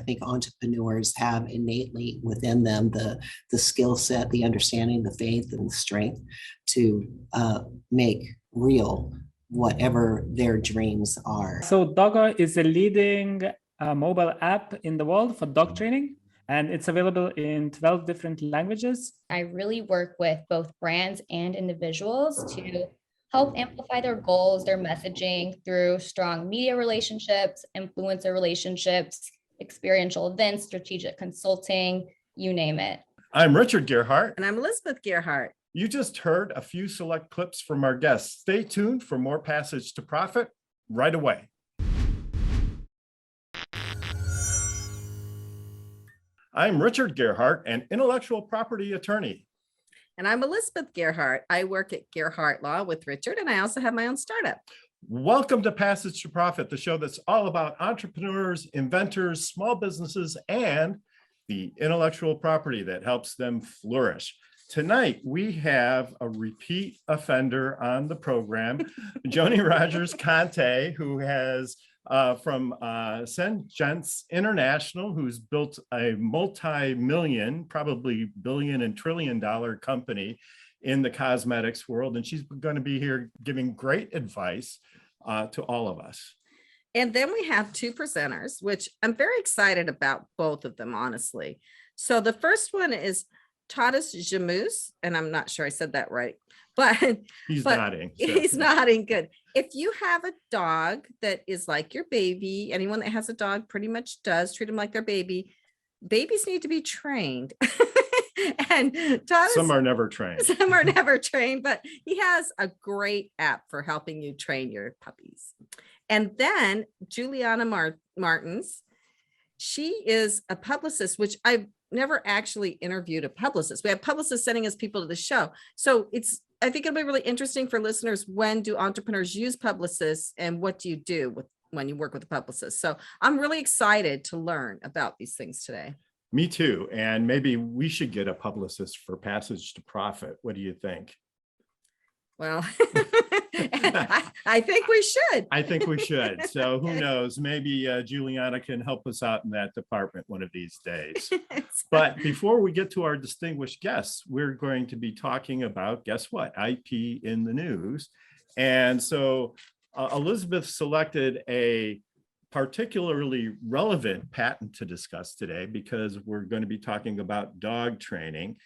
think entrepreneurs have innately within them the skill set, the understanding, the faith, and the strength to make real whatever their dreams are. So Doggo is a leading mobile app in the world for dog training, and it's available in 12 different languages. I really work with both brands and individuals to help amplify their goals, their messaging through strong media relationships, influencer relationships, experiential events, strategic consulting, you name it. I'm Richard Gearhart. And I'm Elizabeth Gearhart. You just heard a few select clips from our guests. Stay tuned for more Passage to Profit right away. I'm Richard Gearhart, an intellectual property attorney. And I'm Elizabeth Gearhart. I work at Gearhart Law with Richard, and I also have my own startup. Welcome to Passage to Profit, the show that's all about entrepreneurs, inventors, small businesses, and the intellectual property that helps them flourish. Tonight, we have a repeat offender on the program, Joni Rogers-Kante, who has from SeneGence International, who's built a multi-million, probably billion and trillion dollar company in the cosmetics world. And she's going to be here giving great advice to all of us. And then we have two presenters, which I'm very excited about both of them, honestly. So the first one is Tadas Žiemys, and I'm not sure I said that right, but he's nodding. So. He's nodding good. If you have a dog that is like your baby, anyone that has a dog pretty much does treat them like their baby. Babies need to be trained. And Tadas, some are never trained. Some are never trained, but he has a great app for helping you train your puppies. And then Juliana Martens, she is a publicist, which I've never actually interviewed a publicist. We have publicists sending us people to the show. So I think it'll be really interesting for listeners. When do entrepreneurs use publicists, and what do you do when you work with a publicist? So I'm really excited to learn about these things today. Me too. And maybe we should get a publicist for Passage to Profit. What do you think? Well, I think we should. I think we should. So who knows? Maybe Juliana can help us out in that department one of these days. But before we get to our distinguished guests, we're going to be talking about, guess what? IP in the news. And so Elizabeth selected a particularly relevant patent to discuss today because we're going to be talking about dog training.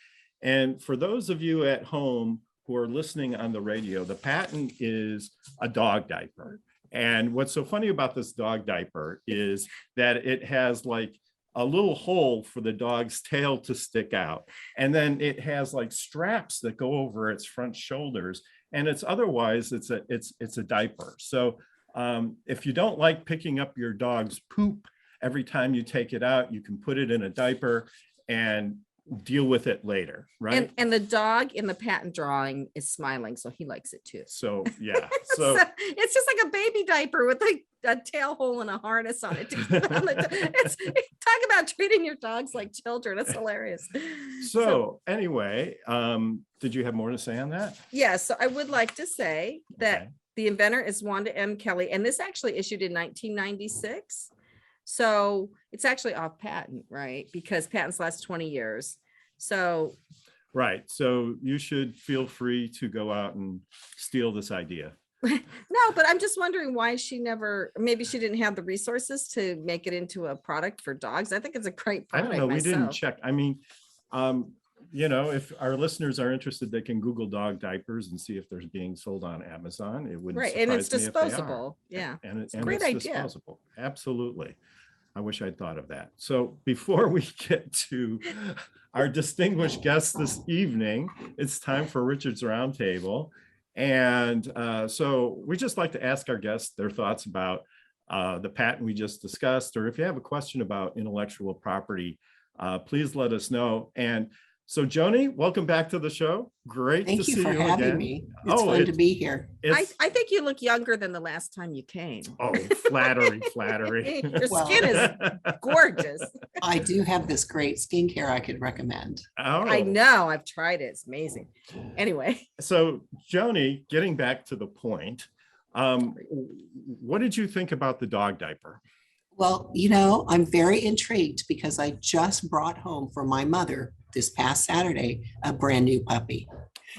And for those of you at home who are listening on the radio, the patent is a dog diaper. And what's so funny about this dog diaper is that it has like a little hole for the dog's tail to stick out. And then it has like straps that go over its front shoulders. And it's a diaper. So if you don't like picking up your dog's poop every time you take it out, you can put it in a diaper and deal with it later, right? And the dog in the patent drawing is smiling, so he likes it too. So yeah, so it's just like a baby diaper with a tail hole and a harness on it. Talk about treating your dogs like children. It's hilarious. So anyway, did you have more to say on that? Yeah, so I would like to say that the inventor is Wanda M. Kelly, and this actually issued in 1996. So it's actually off patent, right? Because patents last 20 years. So. Right. So you should feel free to go out and steal this idea. No, but I'm just wondering why maybe she didn't have the resources to make it into a product for dogs. I think it's a great product. I don't know. Myself. We didn't check. I mean, if our listeners are interested, they can Google dog diapers and see if they're being sold on Amazon. It wouldn't surprise and it's me disposable. If they are. Yeah, and it's a great idea. Disposable. Absolutely. I wish I'd thought of that. So before we get to our distinguished guests this evening, it's time for Richard's Roundtable. And so we just like to ask our guests their thoughts about the patent we just discussed, or if you have a question about intellectual property, please let us know. And so Joni, welcome back to the show. Great to see you again. Thank you for having me. It's fun to be here. I think you look younger than the last time you came. Oh, flattery. Your skin is gorgeous. I do have this great skincare I could recommend. Oh. I know. I've tried it. It's amazing. Anyway. So Joni, getting back to the point, what did you think about the dog diaper? Well, I'm very intrigued because I just brought home for my mother this past Saturday a brand new puppy.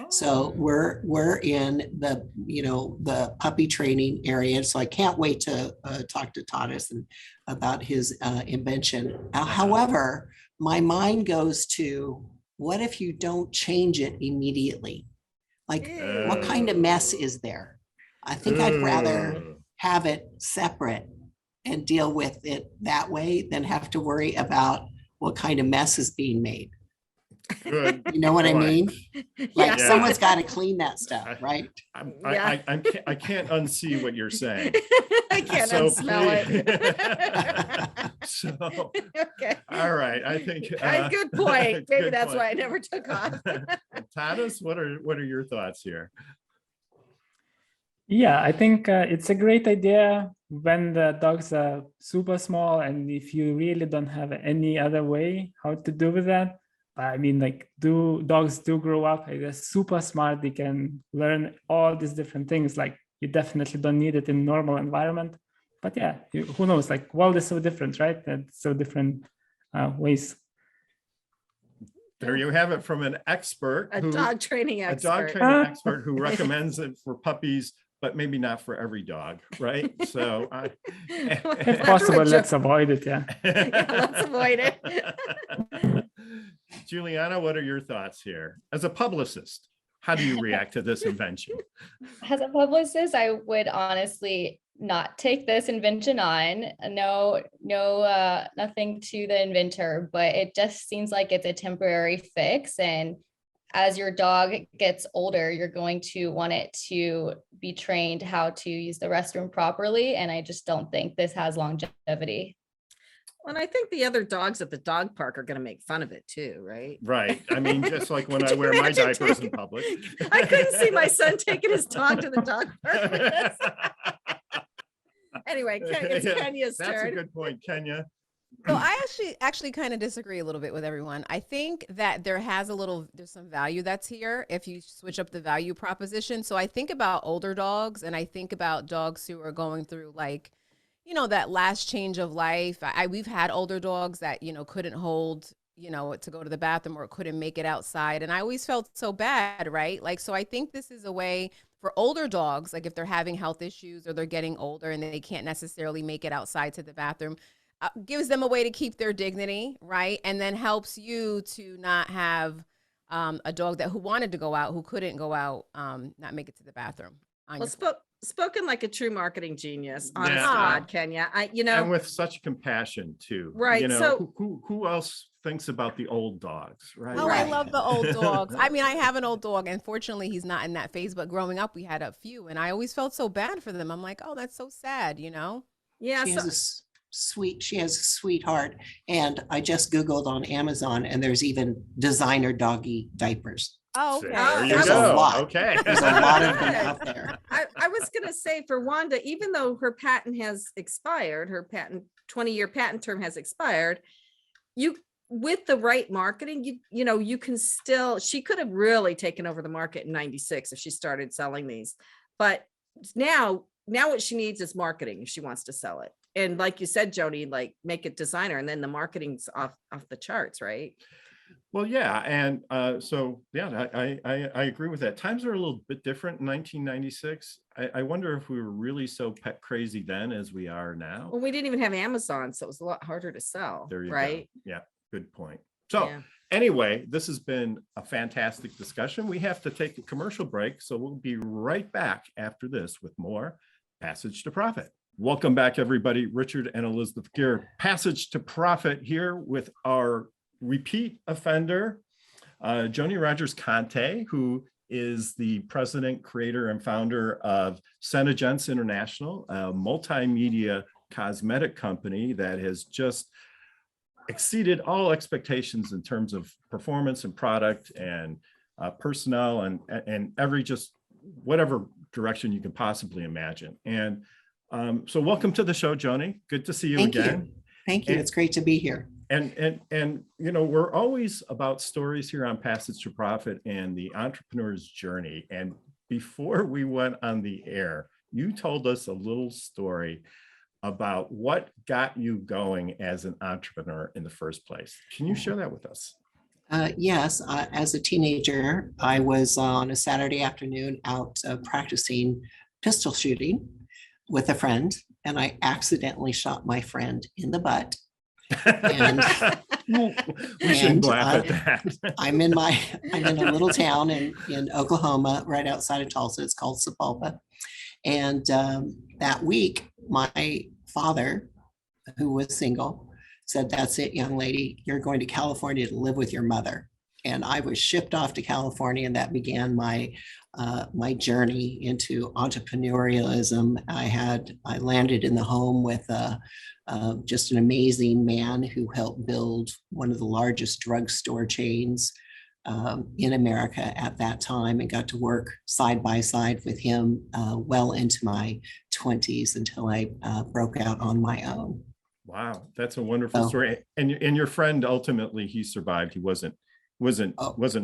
So we're in the puppy training area. So I can't wait to talk to Tadas about his invention. However, my mind goes to, what if you don't change it immediately? Like, what kind of mess is there? I think I'd rather have it separate and deal with it that way than have to worry about what kind of mess is being made. Good. You know what I mean? Like, Yeah. someone's got to clean that stuff, right? I can't unsee what you're saying. I can't So smell it. So, Okay. all right. I think Good point. Maybe good that's point. why I never took off. Tadas, what are your thoughts here? Yeah, I think it's a great idea when the dogs are super small, and if you really don't have any other way how to do with that. I mean, like, dogs do grow up, they're super smart, they can learn all these different things. Like, you definitely don't need it in normal environment. But yeah, who knows, like, world is so different, right? That's so different ways. There you have it from an expert, A dog training a expert. dog training expert who recommends it for puppies, but maybe not for every dog, right? So If possible, let's avoid it. Yeah. Yeah, let's avoid it. Juliana, what are your thoughts here? As a publicist, how do you react to this invention? As a publicist, I would honestly not take this invention on. No, nothing to the inventor, but it just seems like it's a temporary fix. And as your dog gets older, you're going to want it to be trained how to use the restroom properly. And I just don't think this has longevity. And I think the other dogs at the dog park are going to make fun of it too, right? Right. I mean, just like when Could I you wear my imagine diapers in taking- public. I couldn't see my son taking his dog to the dog park with us. Anyway, it's Yeah, Kenya's That's a turn. good point, Kenya. So I actually kind of disagree a little bit with everyone. I think that there's some value that's here if you switch up the value proposition. So I think about older dogs, and I think about dogs who are going through, like, that last change of life. We've had older dogs that, couldn't hold, to go to the bathroom, or couldn't make it outside. And I always felt so bad, right? Like, so I think this is a way for older dogs, like if they're having health issues or they're getting older and they can't necessarily make it outside to the bathroom, gives them a way to keep their dignity, right? And then helps you to not have a dog who wanted to go out, who couldn't go out, not make it to the bathroom. Well, spoken like a true marketing genius. Honest Yeah. to God, Kenya. And with such compassion too. Right, so- who else thinks about the old dogs, right? Oh, Right. I love the old dogs. I mean, I have an old dog. Unfortunately, he's not in that phase, but growing up, we had a few, and I always felt so bad for them. I'm like, oh, that's so sad, Yeah. She So, has she has a sweetheart. And I just Googled on Amazon, and there's even designer doggy diapers. Oh, okay. There you There's a go. lot. Okay. There's a lot of them out there. I was going to say for Wanda, even though her patent has expired, her 20-year patent term has expired, with the right marketing, you can still, she could have really taken over the market in 96 if she started selling these. But now what she needs is marketing if she wants to sell it. And like you said, Joni, like, make it designer, and then the marketing's off the charts, right? Well, yeah. And so, yeah, I agree with that. Times are a little bit different in 1996. I wonder if we were really so pet crazy then as we are now. Well, we didn't even have Amazon, so it was a lot harder to sell. There you right? go. Yeah, good point. So Yeah. anyway, this has been a fantastic discussion. We have to take a commercial break, so we'll be right back after this with more Passage to Profit. Welcome back, everybody. Richard and Elizabeth Gear, Passage to Profit here with our repeat offender, Joni Rogers-Kante, who is the president, creator, and founder of SeneGence International, a multimedia cosmetic company that has just exceeded all expectations in terms of performance and product and personnel and every just whatever direction you can possibly imagine. And so welcome to the show, Joni. Good to see you again. Thank you. And- It's great to be here. And we're always about stories here on Passage to Profit and the entrepreneur's journey. And before we went on the air, you told us a little story about what got you going as an entrepreneur in the first place. Can you share that with us? Yes, as a teenager, I was on a Saturday afternoon out practicing pistol shooting with a friend, and I accidentally shot my friend in the butt. And we shouldn't laugh at that. I'm in a little town in Oklahoma, right outside of Tulsa. It's called Sapulpa. And that week, my father, who was single, said, "That's it, young lady, you're going to California to live with your mother." And I was shipped off to California, and that began my journey into entrepreneurialism. I landed in the home with just an amazing man who helped build one of the largest drugstore chains in America at that time, and got to work side by side with him well into my 20s until I broke out on my own. Wow, that's a wonderful story. And your friend, ultimately, he survived. He wasn't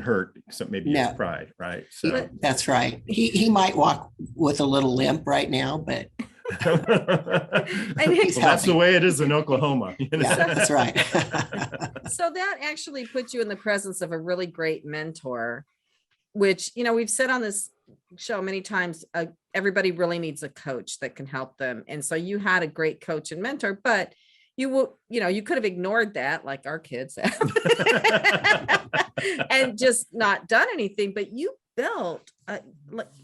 hurt, except maybe his pride, right? So that's right. He might walk with a little limp right now, but well, that's the way it is in Oklahoma. You know? Yeah, that's right. So that actually puts you in the presence of a really great mentor, which, we've said on this show many times, everybody really needs a coach that can help them. And so you had a great coach and mentor, but you could have ignored that, like our kids have, and just not done anything. But you built,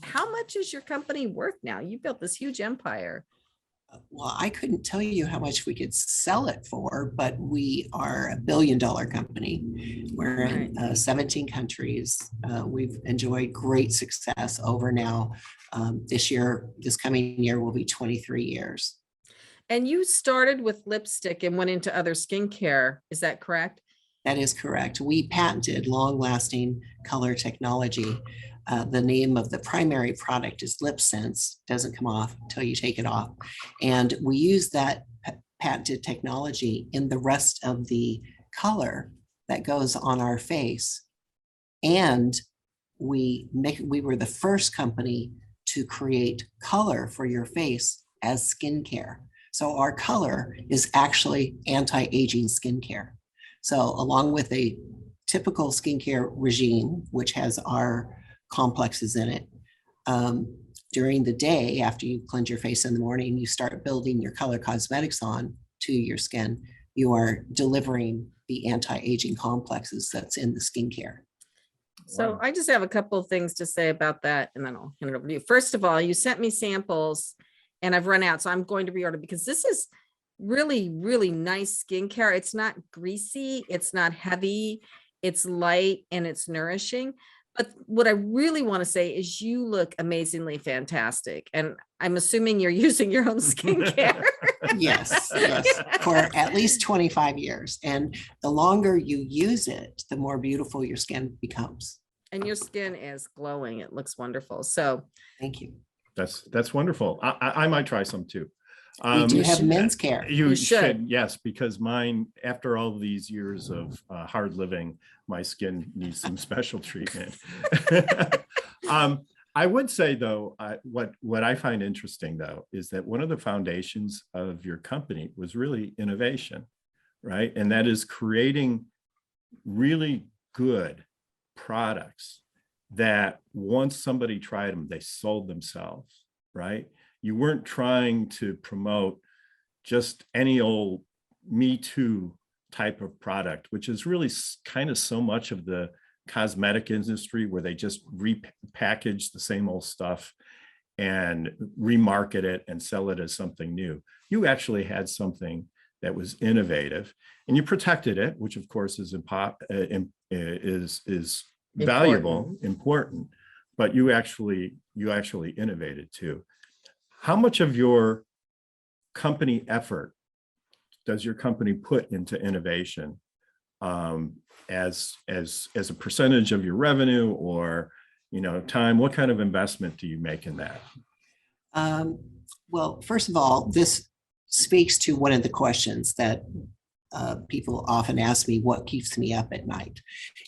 how much is your company worth now? You built this huge empire. Well, I couldn't tell you how much we could sell it for, but we are a $1 billion company. We're in 17 countries. We've enjoyed great success over now. This coming year will be 23 years. And you started with lipstick and went into other skincare. Is that correct? That is correct. We patented long-lasting color technology. The name of the primary product is Lip Sense. Doesn't come off until you take it off. And we use that patented technology in the rest of the color that goes on our face. And we were the first company to create color for your face as skincare. So our color is actually anti-aging skincare. So along with a typical skincare regime, which has our complexes in it, during the day, after you cleanse your face in the morning, you start building your color cosmetics on to your skin. You are delivering the anti-aging complexes that's in the skincare. So I just have a couple of things to say about that, and then I'll hand it over to you. First of all, you sent me samples and I've run out, so I'm going to reorder because this is really, really nice skincare. It's not greasy, it's not heavy, it's light, and it's nourishing. But what I really want to say is you look amazingly fantastic. And I'm assuming you're using your own skincare. Yes, for at least 25 years. And the longer you use it, the more beautiful your skin becomes. And your skin is glowing. It looks wonderful. So thank you. That's wonderful. I might try some too. We do have men's care. You should, yes, because mine, after all these years of hard living, my skin needs some special treatment. I would say, though, what I find interesting, though, is that one of the foundations of your company was really innovation, right? And that is creating really good products that once somebody tried them, they sold themselves, right? You weren't trying to promote just any old Me Too type of product, which is really kind of so much of the cosmetic industry, where they just repackage the same old stuff and remarket it and sell it as something new. You actually had something that was innovative, and you protected it, which of course is valuable, important, but you actually innovated too. How much of your company effort does your company put into innovation as a percentage of your revenue, or time? What kind of investment do you make in that? Well, first of all, this speaks to one of the questions that people often ask me: what keeps me up at night?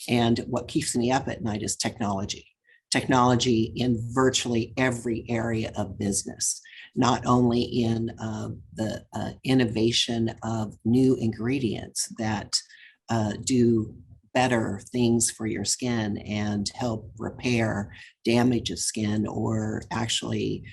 And what keeps me up at night is technology in virtually every area of business. not only in the innovation of new ingredients that do better things for your skin and help repair damage of skin or actually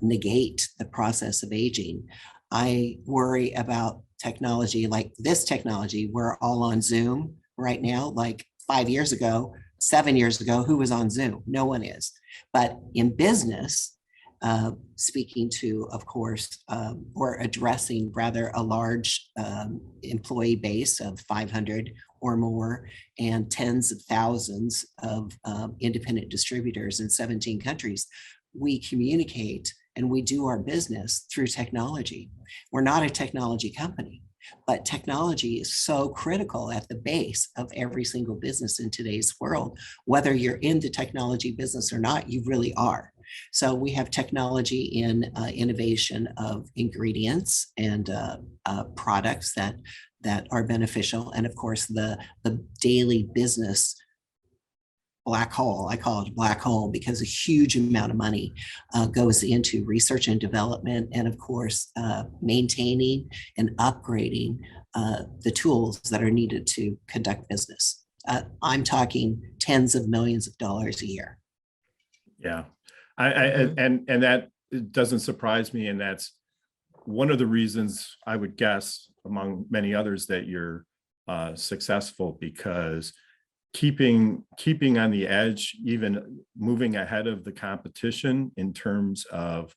negate the process of aging. I worry about technology like this technology. We're all on Zoom right now. Like 5 years ago, 7 years ago, who was on Zoom? No one is. But in business, speaking to, of course, or addressing rather a large employee base of 500 or more and tens of thousands of independent distributors in 17 countries, we communicate and we do our business through technology. We're not a technology company, but technology is so critical at the base of every single business in today's world. Whether you're in the technology business or not, you really are. So we have technology in innovation of ingredients and products that are beneficial. And of course, the daily business black hole, I call it a black hole because a huge amount of money goes into research and development, and of course, maintaining and upgrading the tools that are needed to conduct business. I'm talking tens of millions of dollars a year. Yeah, and that doesn't surprise me, and that's one of the reasons I would guess, among many others, that you're successful, because keeping on the edge, even moving ahead of the competition in terms of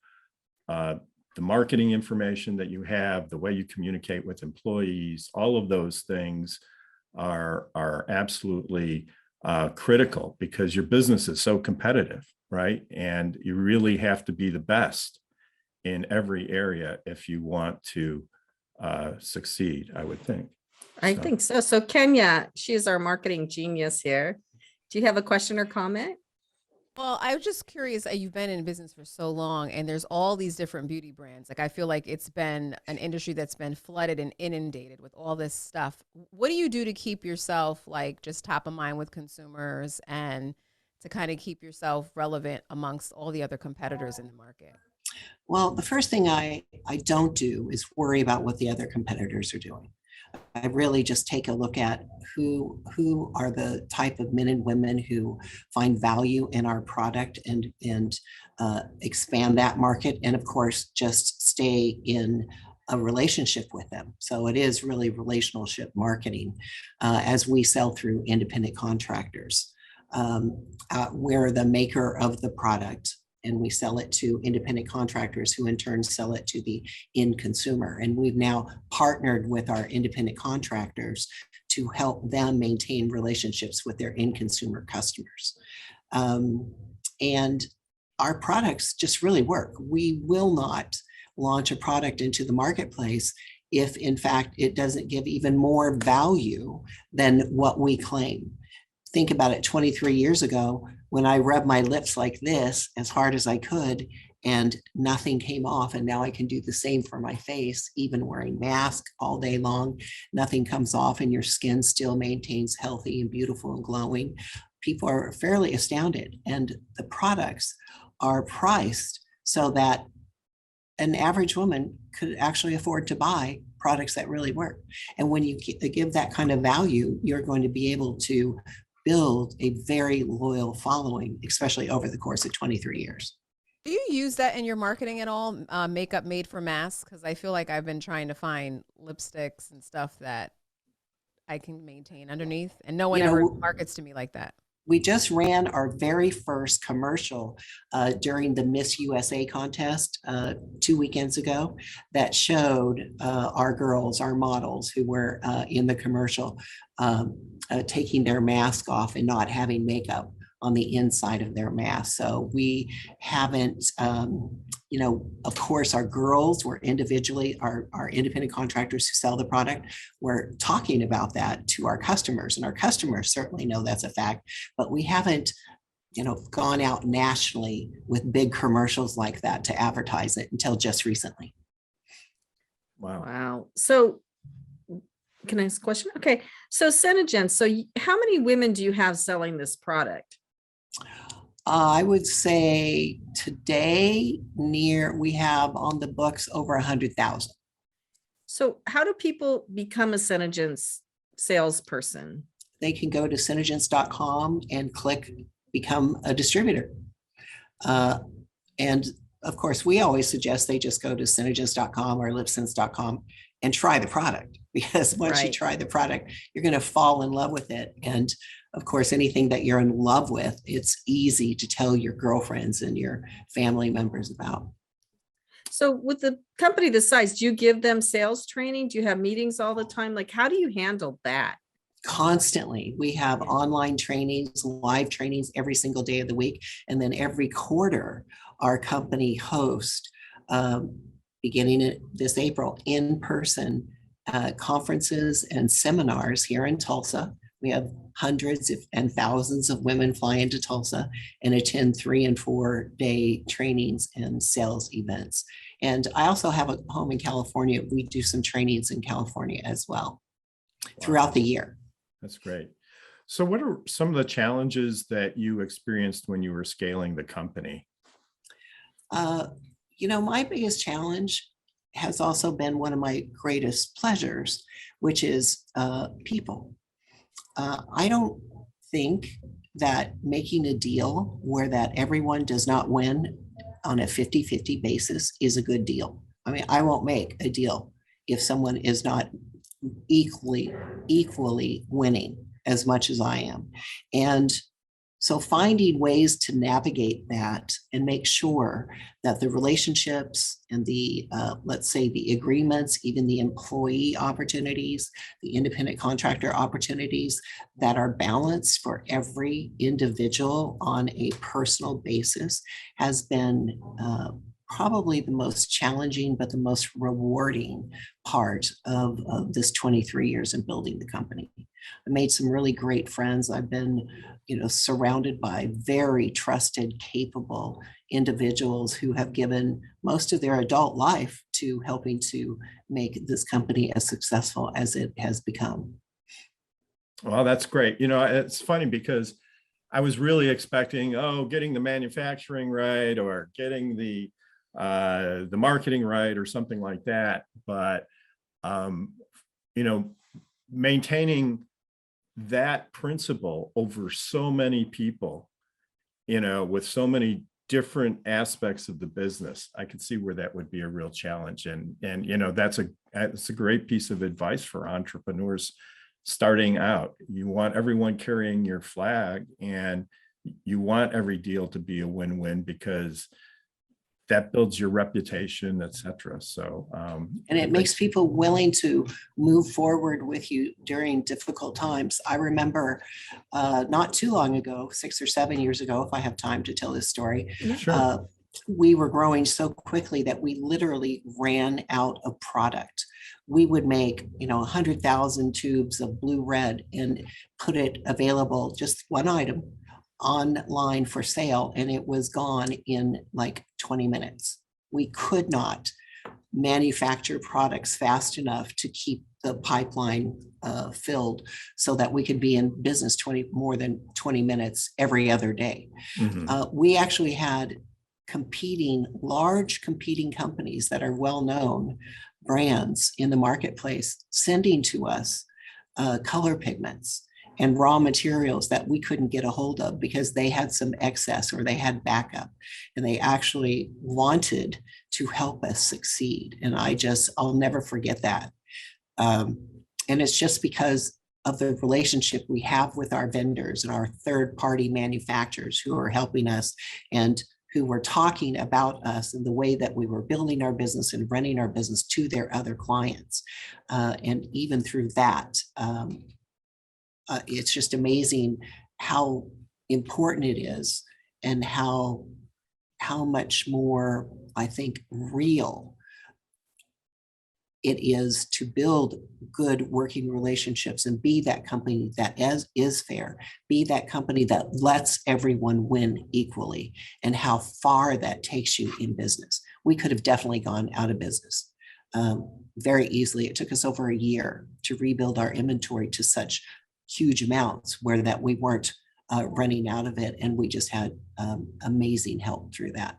the marketing information that you have, the way you communicate with employees, all of those things are absolutely critical, because your business is so competitive, right? And you really have to be the best in every area if you want to succeed, I would think. I think so. So Kenya, she's our marketing genius here. Do you have a question or comment? Well, I was just curious. You've been in business for so long, and there's all these different beauty brands. Like, I feel like it's been an industry that's been flooded and inundated with all this stuff. What do you do to keep yourself like just top of mind with consumers and to kind of keep yourself relevant amongst all the other competitors in the market? Well, the first thing I don't do is worry about what the other competitors are doing. I really just take a look at who are the type of men and women who find value in our product and expand that market. And of course, just stay in a relationship with them. So it is really relationship marketing as we sell through independent contractors. We're the maker of the product, and we sell it to independent contractors who in turn sell it to the end consumer. And we've now partnered with our independent contractors to help them maintain relationships with their end consumer customers. And our products just really work. We will not launch a product into the marketplace if in fact it doesn't give even more value than what we claim. Think about it, 23 years ago, when I rubbed my lips like this as hard as I could and nothing came off, and now I can do the same for my face, even wearing masks all day long, nothing comes off and your skin still maintains healthy and beautiful and glowing. People are fairly astounded, and the products are priced so that an average woman could actually afford to buy products that really work. And when you give that kind of value, you're going to be able to build a very loyal following, especially over the course of 23 years. Do you use that in your marketing at all? Makeup made for masks? Because I feel like I've been trying to find lipsticks and stuff that I can maintain underneath, and no one ever markets to me like that. We just ran our very first commercial during the Miss USA contest 2 weekends ago that showed our girls, our models who were in the commercial taking their mask off and not having makeup on the inside of their mask. So we haven't, of course, our girls were individually, our independent contractors who sell the product, we're talking about that to our customers, and our customers certainly know that's a fact, but we haven't, gone out nationally with big commercials like that to advertise it until just recently. Wow. So can I ask a question? Okay. So SeneGence, so how many women do you have selling this product? I would say today we have on the books over 100,000. So how do people become a SeneGence salesperson? They can go to SeneGence.com and click become a distributor. And of course, we always suggest they just go to SeneGence.com or Lipsense.com and try the product, because once you Right. try the product, you're going to fall in love with it. And of course, anything that you're in love with, it's easy to tell your girlfriends and your family members about. So with the company this size, do you give them sales training? Do you have meetings all the time? Like, how do you handle that? Constantly. We have online trainings, live trainings every single day of the week. And then every quarter, our company hosts, beginning this April, in-person conferences and seminars here in Tulsa. We have hundreds and thousands of women fly into Tulsa and attend 3 and 4 day trainings and sales events. And I also have a home in California. We do some trainings in California as well throughout the year. That's great. So what are some of the challenges that you experienced when you were scaling the company? My biggest challenge has also been one of my greatest pleasures, which is people. I don't think that making a deal where that everyone does not win on a 50-50 basis is a good deal. I mean, I won't make a deal if someone is not equally winning as much as I am. And so finding ways to navigate that and make sure that the relationships and the, let's say the agreements, even the employee opportunities, the independent contractor opportunities that are balanced for every individual on a personal basis has been probably the most challenging, but the most rewarding part of this 23 years in building the company. I made some really great friends. I've been, surrounded by very trusted, capable individuals who have given most of their adult life to helping to make this company as successful as it has become. Well, that's great. It's funny because I was really expecting, getting the manufacturing right or getting the marketing right or something like that. But, maintaining that principle over so many people, with so many different aspects of the business, I could see where that would be a real challenge. And that's a great piece of advice for entrepreneurs starting out. You want everyone carrying your flag, and you want every deal to be a win-win because that builds your reputation, et cetera. So, and it makes people willing to move forward with you during difficult times. I remember not too long ago, 6 or 7 years ago, if I have time to tell this story, sure. We were growing so quickly that we literally ran out of product. We would make, 100,000 tubes of blue red and put it available, just one item, online for sale, and it was gone in like 20 minutes. We could not manufacture products fast enough to keep the pipeline filled so that we could be in business more than 20 minutes every other day. Mm-hmm. We actually had large competing companies that are well-known brands in the marketplace sending to us color pigments and raw materials that we couldn't get a hold of because they had some excess or they had backup, and they actually wanted to help us succeed. And I'll never forget that. And it's just because of the relationship we have with our vendors and our third-party manufacturers who are helping us and who were talking about us and the way that we were building our business and running our business to their other clients. And even through that, it's just amazing how important it is and how much more, I think, real it is to build good working relationships and be that company that is fair, be that company that lets everyone win equally, and how far that takes you in business. We could have definitely gone out of business very easily. It took us over a year to rebuild our inventory to such huge amounts where that we weren't running out of it. And we just had amazing help through that.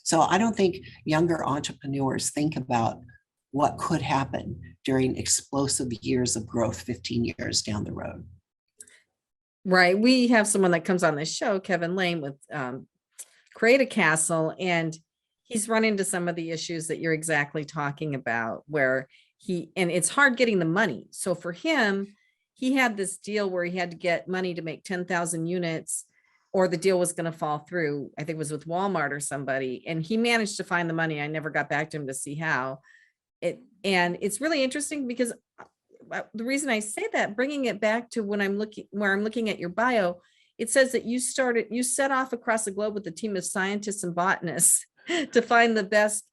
So I don't think younger entrepreneurs think about what could happen during explosive years of growth 15 years down the road. Right. We have someone that comes on this show, Kevin Lane, with Create a Castle, and he's run into some of the issues that you're exactly talking about, where and it's hard getting the money. So for him, he had this deal where he had to get money to make 10,000 units, or the deal was going to fall through. I think it was with Walmart or somebody, and he managed to find the money. I never got back to him to see how. And it's really interesting because the reason I say that, bringing it back to where I'm looking at your bio, it says that you set off across the globe with a team of scientists and botanists to find the best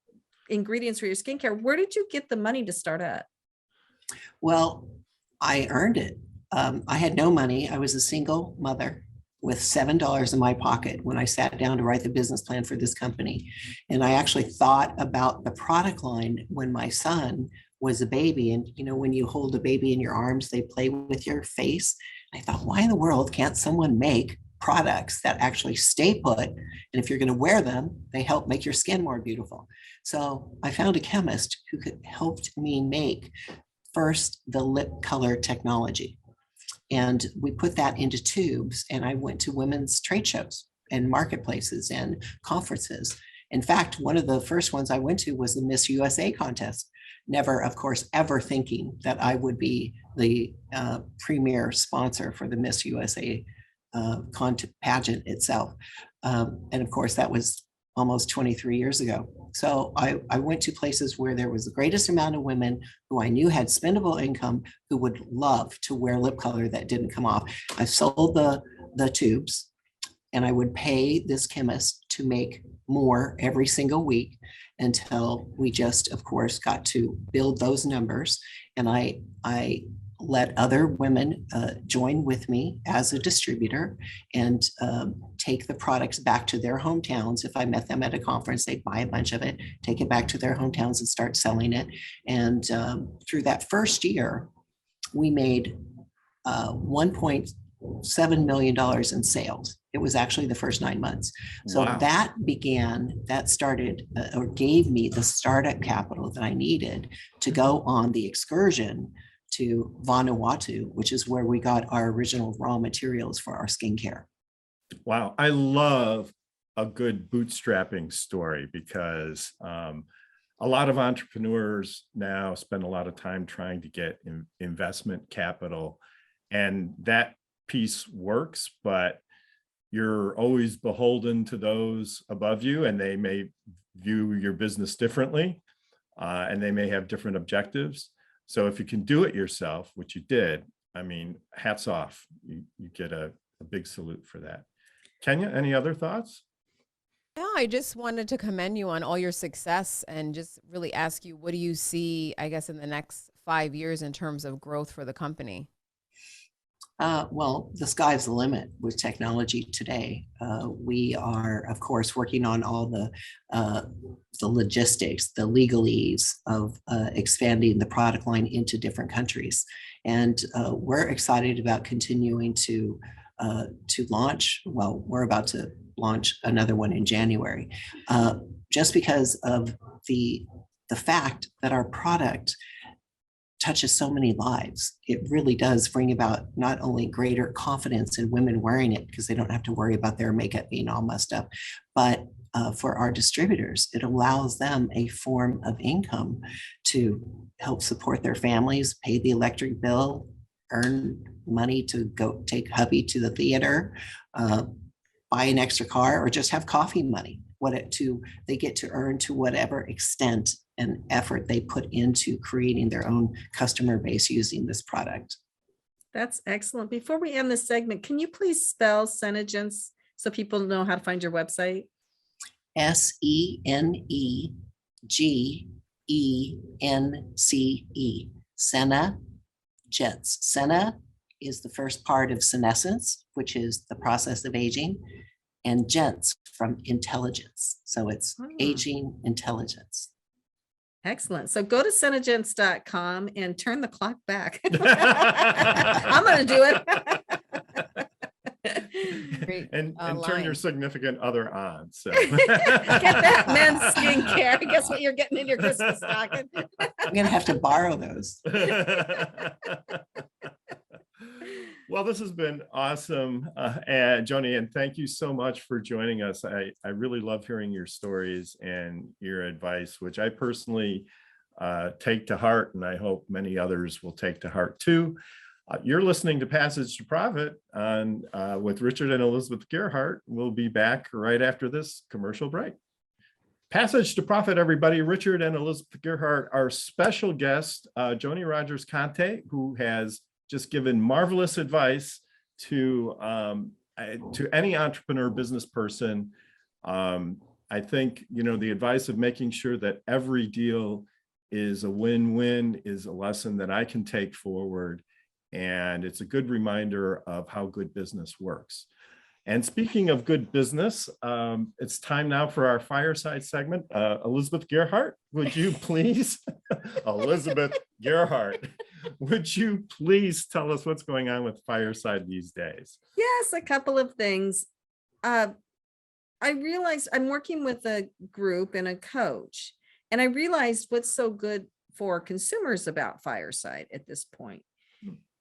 ingredients for your skincare. Where did you get the money to start up? Well, I earned it. I had no money. I was a single mother with $7 in my pocket when I sat down to write the business plan for this company. And I actually thought about the product line when my son was a baby. And, you know, when you hold a baby in your arms, they play with your face. I thought, why in the world can't someone make products that actually stay put? And if you're going to wear them, they help make your skin more beautiful. So I found a chemist who helped me make first the lip color technology. And we put that into tubes, and I went to women's trade shows and marketplaces and conferences. In fact, one of the first ones I went to was the Miss USA contest. Never, of course, ever thinking that I would be the premier sponsor for the Miss USA pageant itself. And of course, that was almost 23 years ago. So I went to places where there was the greatest amount of women who I knew had spendable income, who would love to wear lip color that didn't come off. I sold the tubes, and I would pay this chemist to make more every single week until we just, of course, got to build those numbers. And I let other women join with me as a distributor and take the products back to their hometowns. If I met them at a conference, they'd buy a bunch of it, take it back to their hometowns and start selling it. And through that first year, we made $1.7 million in sales. It was actually the first 9 months. So Wow. that started or gave me the startup capital that I needed to go on the excursion to Vanuatu, which is where we got our original raw materials for our skincare. Wow. I love a good bootstrapping story because a lot of entrepreneurs now spend a lot of time trying to get investment capital, and that piece works, but you're always beholden to those above you, and they may view your business differently, and they may have different objectives. So if you can do it yourself, which you did, I mean, hats off. You get a big salute for that. Kenya, any other thoughts? No, I just wanted to commend you on all your success and just really ask you, what do you see, I guess, in the next 5 years in terms of growth for the company? Well, the sky's the limit with technology today. We are, of course, working on all the logistics, the legalese of expanding the product line into different countries. And we're excited about continuing to launch. Well, we're about to launch another one in January, just because of the fact that our product touches so many lives. It really does bring about not only greater confidence in women wearing it because they don't have to worry about their makeup being all messed up, but for our distributors, it allows them a form of income to help support their families, pay the electric bill, earn money to go take hubby to the theater, buy an extra car, or just have coffee money. They get to earn to whatever extent and effort they put into creating their own customer base using this product. That's excellent. Before we end this segment, can you please spell SeneGence so people know how to find your website? SeneGence. SeneGence. Sene is the first part of senescence, which is the process of aging, and gents from intelligence. So it's aging intelligence. Excellent. So go to SeneGence.com and turn the clock back. I'm going to do it. and turn your line. significant other on. So Get that men's skincare. Guess what you're getting in your Christmas stocking? I'm gonna have to borrow those. Well, this has been awesome, and Joni, and thank you so much for joining us. I really love hearing your stories and your advice, which I personally take to heart, and I hope many others will take to heart too. You're listening to Passage to Profit on with Richard and Elizabeth Gearhart. We'll be back right after this commercial break. Passage to Profit, everybody. Richard and Elizabeth Gearhart, our special guest, Joni Rogers-Kante, who has just given marvelous advice to any entrepreneur business person. I think, the advice of making sure that every deal is a win-win is a lesson that I can take forward. And it's a good reminder of how good business works. And speaking of good business, it's time now for our Fireside segment. Elizabeth Gearhart, would you please, Elizabeth Gearhart, would you please tell us what's going on with Fireside these days? Yes, a couple of things. I realized I'm working with a group and a coach, and I realized what's so good for consumers about Fireside at this point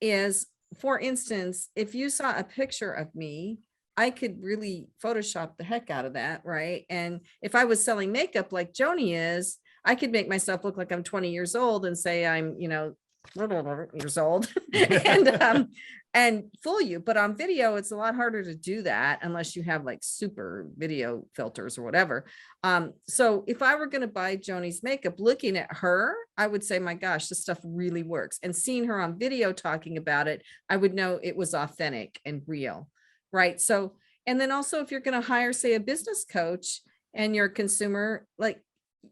is, for instance, if you saw a picture of me, I could really Photoshop the heck out of that, right? And if I was selling makeup like Joni is, I could make myself look like I'm 20 years old and say I'm, years old and fool you. But on video, it's a lot harder to do that unless you have like super video filters or whatever. So if I were going to buy Joni's makeup, looking at her, I would say, my gosh, this stuff really works. And seeing her on video talking about it, I would know it was authentic and real. Right. So, and then also if you're going to hire, say, a business coach and you're a consumer, like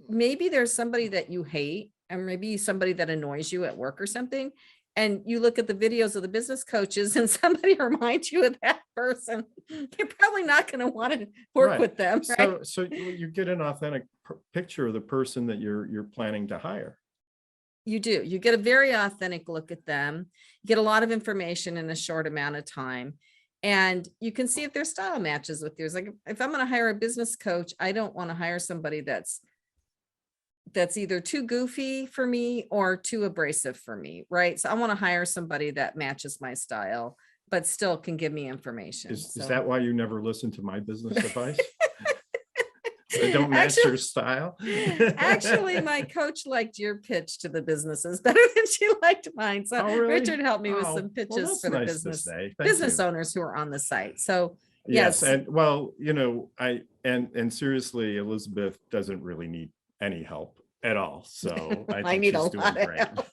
maybe there's somebody that you hate and maybe somebody that annoys you at work or something. And you look at the videos of the business coaches and somebody reminds you of that person, you're probably not going to want to work with them. Right? So you get an authentic picture of the person that you're planning to hire. You do. You get a very authentic look at them. You get a lot of information in a short amount of time. And you can see if their style matches with yours. Like if I'm going to hire a business coach, I don't want to hire somebody that's either too goofy for me or too abrasive for me, right? So I want to hire somebody that matches my style, but still can give me information. Is that why you never listen to my business advice? They don't match your style? Actually, my coach liked your pitch to the businesses better than she liked mine. So really? Richard helped me with some pitches for the business owners who are on the site. So yes. And well, and seriously, Elizabeth doesn't really need any help at all. So I need she's a lot doing of great. help.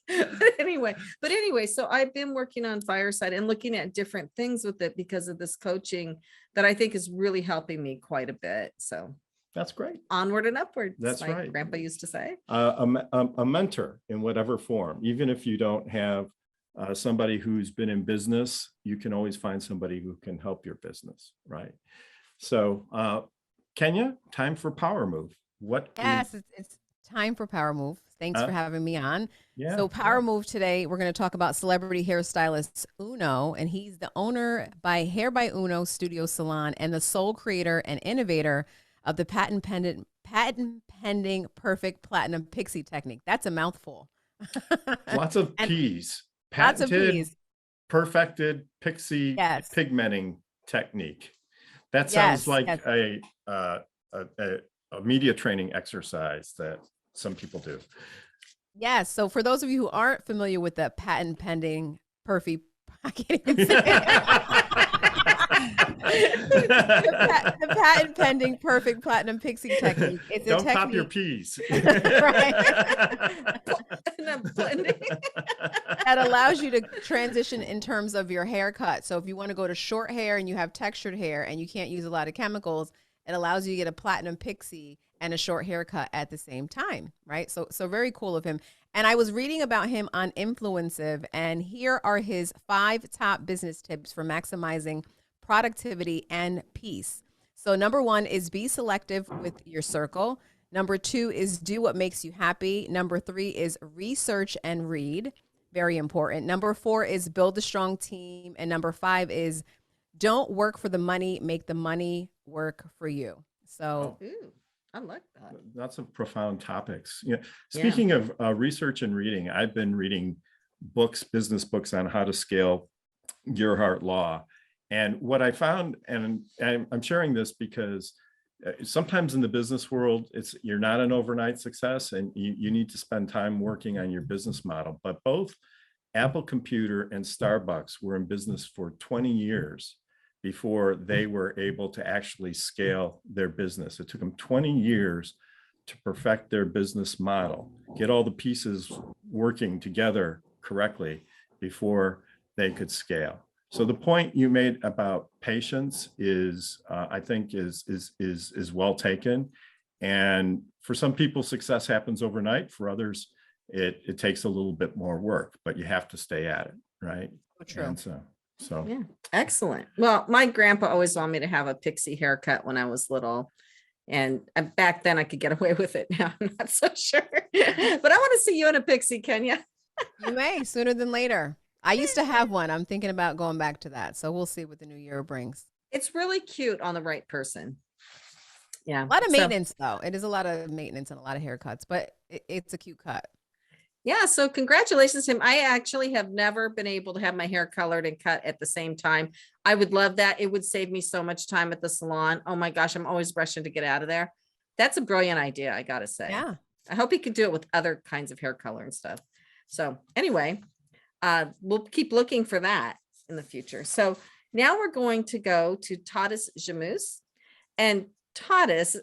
But anyway, so I've been working on Fireside and looking at different things with it because of this coaching that I think is really helping me quite a bit. So that's great. Onward and upward. That's my right. Grandpa used to say. A mentor in whatever form, even if you don't have somebody who's been in business, you can always find somebody who can help your business, right? So, Kenya, time for Power Move. Yes, it's time for Power Move. Thanks for having me on. Yeah. So Power Move today, we're going to talk about celebrity hairstylist Uno, and he's the owner by Hair by Uno Studio Salon and the sole creator and innovator of the patent pending perfect platinum pixie technique. That's a mouthful. Lots of P's. Lots of P's. Perfected pixie pigmenting technique. That sounds like a media training exercise that some people do. Yes. So for those of you who aren't familiar with the patent pending perfect, I can't even say the patent pending perfect platinum pixie technique. It's Don't a technique. pop your peas. That allows you to transition in terms of your haircut. So if you want to go to short hair and you have textured hair and you can't use a lot of chemicals, it allows you to get a platinum pixie and a short haircut at the same time, right? So very cool of him. And I was reading about him on Influencive, and here are his 5 top business tips for maximizing productivity and peace. So number 1 is be selective with your circle. Number 2 is do what makes you happy. Number 3 is research and read. Very important. Number 4 is build a strong team. And number 5 is don't work for the money, make the money work for you. So Ooh, I like that. Lots of profound topics. Speaking of research and reading, I've been reading books, business books on how to scale Gearhart law. And what I found, and I'm sharing this because sometimes in the business world, you're not an overnight success, and you need to spend time working on your business model. But both Apple Computer and Starbucks were in business for 20 years before they were able to actually scale their business. It took them 20 years to perfect their business model, get all the pieces working together correctly before they could scale. So the point you made about patience is, I think, is well taken. And for some people, success happens overnight. For others, it takes a little bit more work, but you have to stay at it, right? true. And so Yeah, excellent. Well, my grandpa always wanted me to have a pixie haircut when I was little. And back then I could get away with it. Now I'm not so sure. But I want to see you in a pixie, Kenya. You may sooner than later. I used to have one. I'm thinking about going back to that. So we'll see what the new year brings. It's really cute on the right person. Yeah. A lot of So- maintenance, though. It is a lot of maintenance and a lot of haircuts, but it's a cute cut. Yeah, so congratulations to him. I actually have never been able to have my hair colored and cut at the same time. I would love that. It would save me so much time at the salon. Oh my gosh, I'm always rushing to get out of there. That's a brilliant idea, I gotta say. Yeah. I hope he could do it with other kinds of hair color and stuff. So anyway, we'll keep looking for that in the future. So now we're going to go to Tadas Žiemys. And Tadas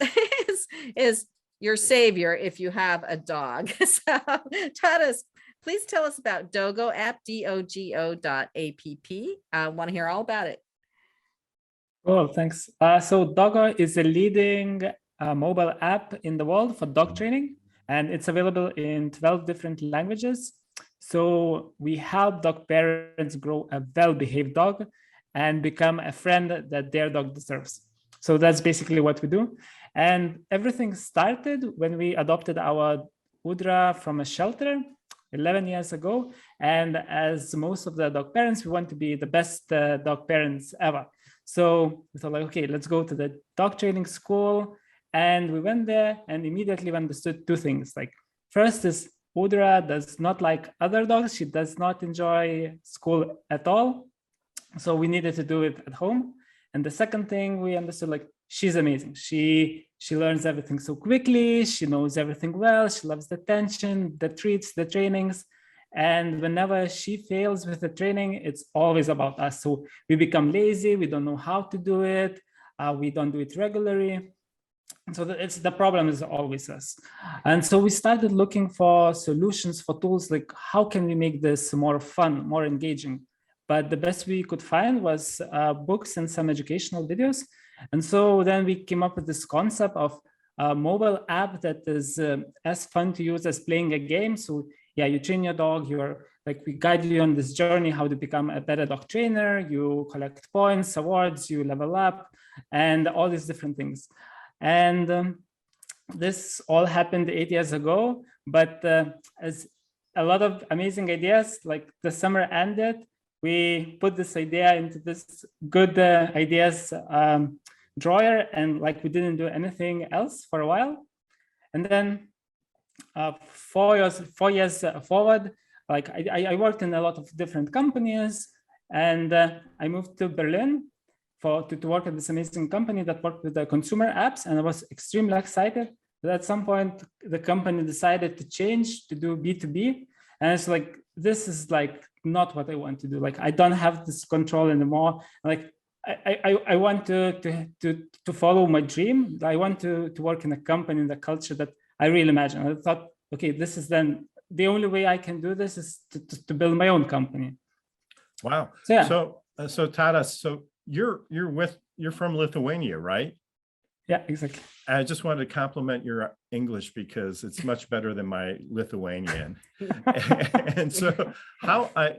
is your savior if you have a dog. So Tadas, please tell us about Doggo App, Dogo.app. I want to hear all about it. Oh, thanks. So Doggo is a leading mobile app in the world for dog training, and it's available in 12 different languages. So we help dog parents grow a well-behaved dog and become a friend that their dog deserves. So that's basically what we do. And everything started when we adopted our Udra from a shelter 11 years ago. And as most of the dog parents, we want to be the best dog parents ever. So we thought, like, okay, let's go to the dog training school. And we went there and immediately understood two things. Like, first is Udra does not like other dogs. She does not enjoy school at all. So we needed to do it at home. And the second thing we understood, like, she's amazing. She learns everything so quickly. She knows everything well. She loves the attention, the treats, the trainings. And whenever she fails with the training, it's always about us. So we become lazy. We don't know how to do it. We don't do it regularly. So the problem is always us. And so we started looking for solutions, for tools, like how can we make this more fun, more engaging? But the best we could find was books and some educational videos. And so then we came up with this concept of a mobile app that is as fun to use as playing a game. So yeah, you train your dog, we guide you on this journey, how to become a better dog trainer, you collect points, awards, you level up, and all these different things. And this all happened 8 years ago, but as a lot of amazing ideas, like the summer ended, we put this idea into this good ideas drawer, and like we didn't do anything else for a while. And then 4 years forward, like I worked in a lot of different companies, and I moved to Berlin to work at this amazing company that worked with the consumer apps. And I was extremely excited that at some point the company decided to change to do B2B. And it's like, this is like not what I want to do. Like, I don't have this control anymore. Like, I want to follow my dream. I want to work in a company, in the culture that I really imagine. I thought, okay, this is then the only way I can do this is to build my own company. Wow. So, yeah. So Tadas, so you're from Lithuania, right? Yeah, exactly. I just wanted to compliment your English because it's much better than my Lithuanian. And so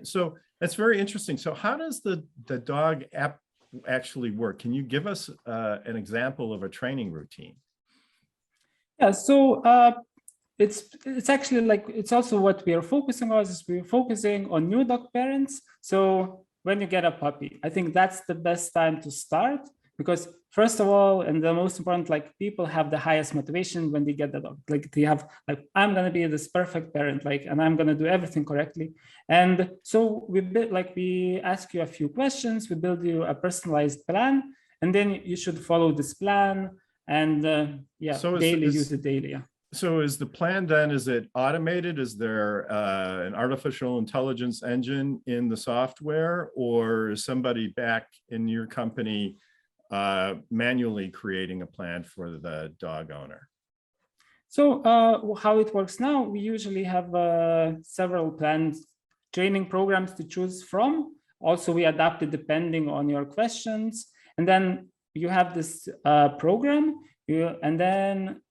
so that's very interesting. So how does the dog app actually work? Can you give us an example of a training routine? Yeah, so it's actually like, it's also what we are focusing on, is we're focusing on new dog parents. So when you get a puppy. I think that's the best time to start, because first of all, and the most important, like people have the highest motivation when they get the dog. Like they have like, I'm going to be this perfect parent, like, and I'm going to do everything correctly. And so we ask you a few questions, we build you a personalized plan, and then you should follow this plan and use it daily. Yeah. So is the plan then, is it automated? Is there an artificial intelligence engine in the software, or is somebody back in your company manually creating a plan for the dog owner? So how it works now, we usually have several plans, training programs to choose from. Also, we adapt it depending on your questions. And then you have this program, and then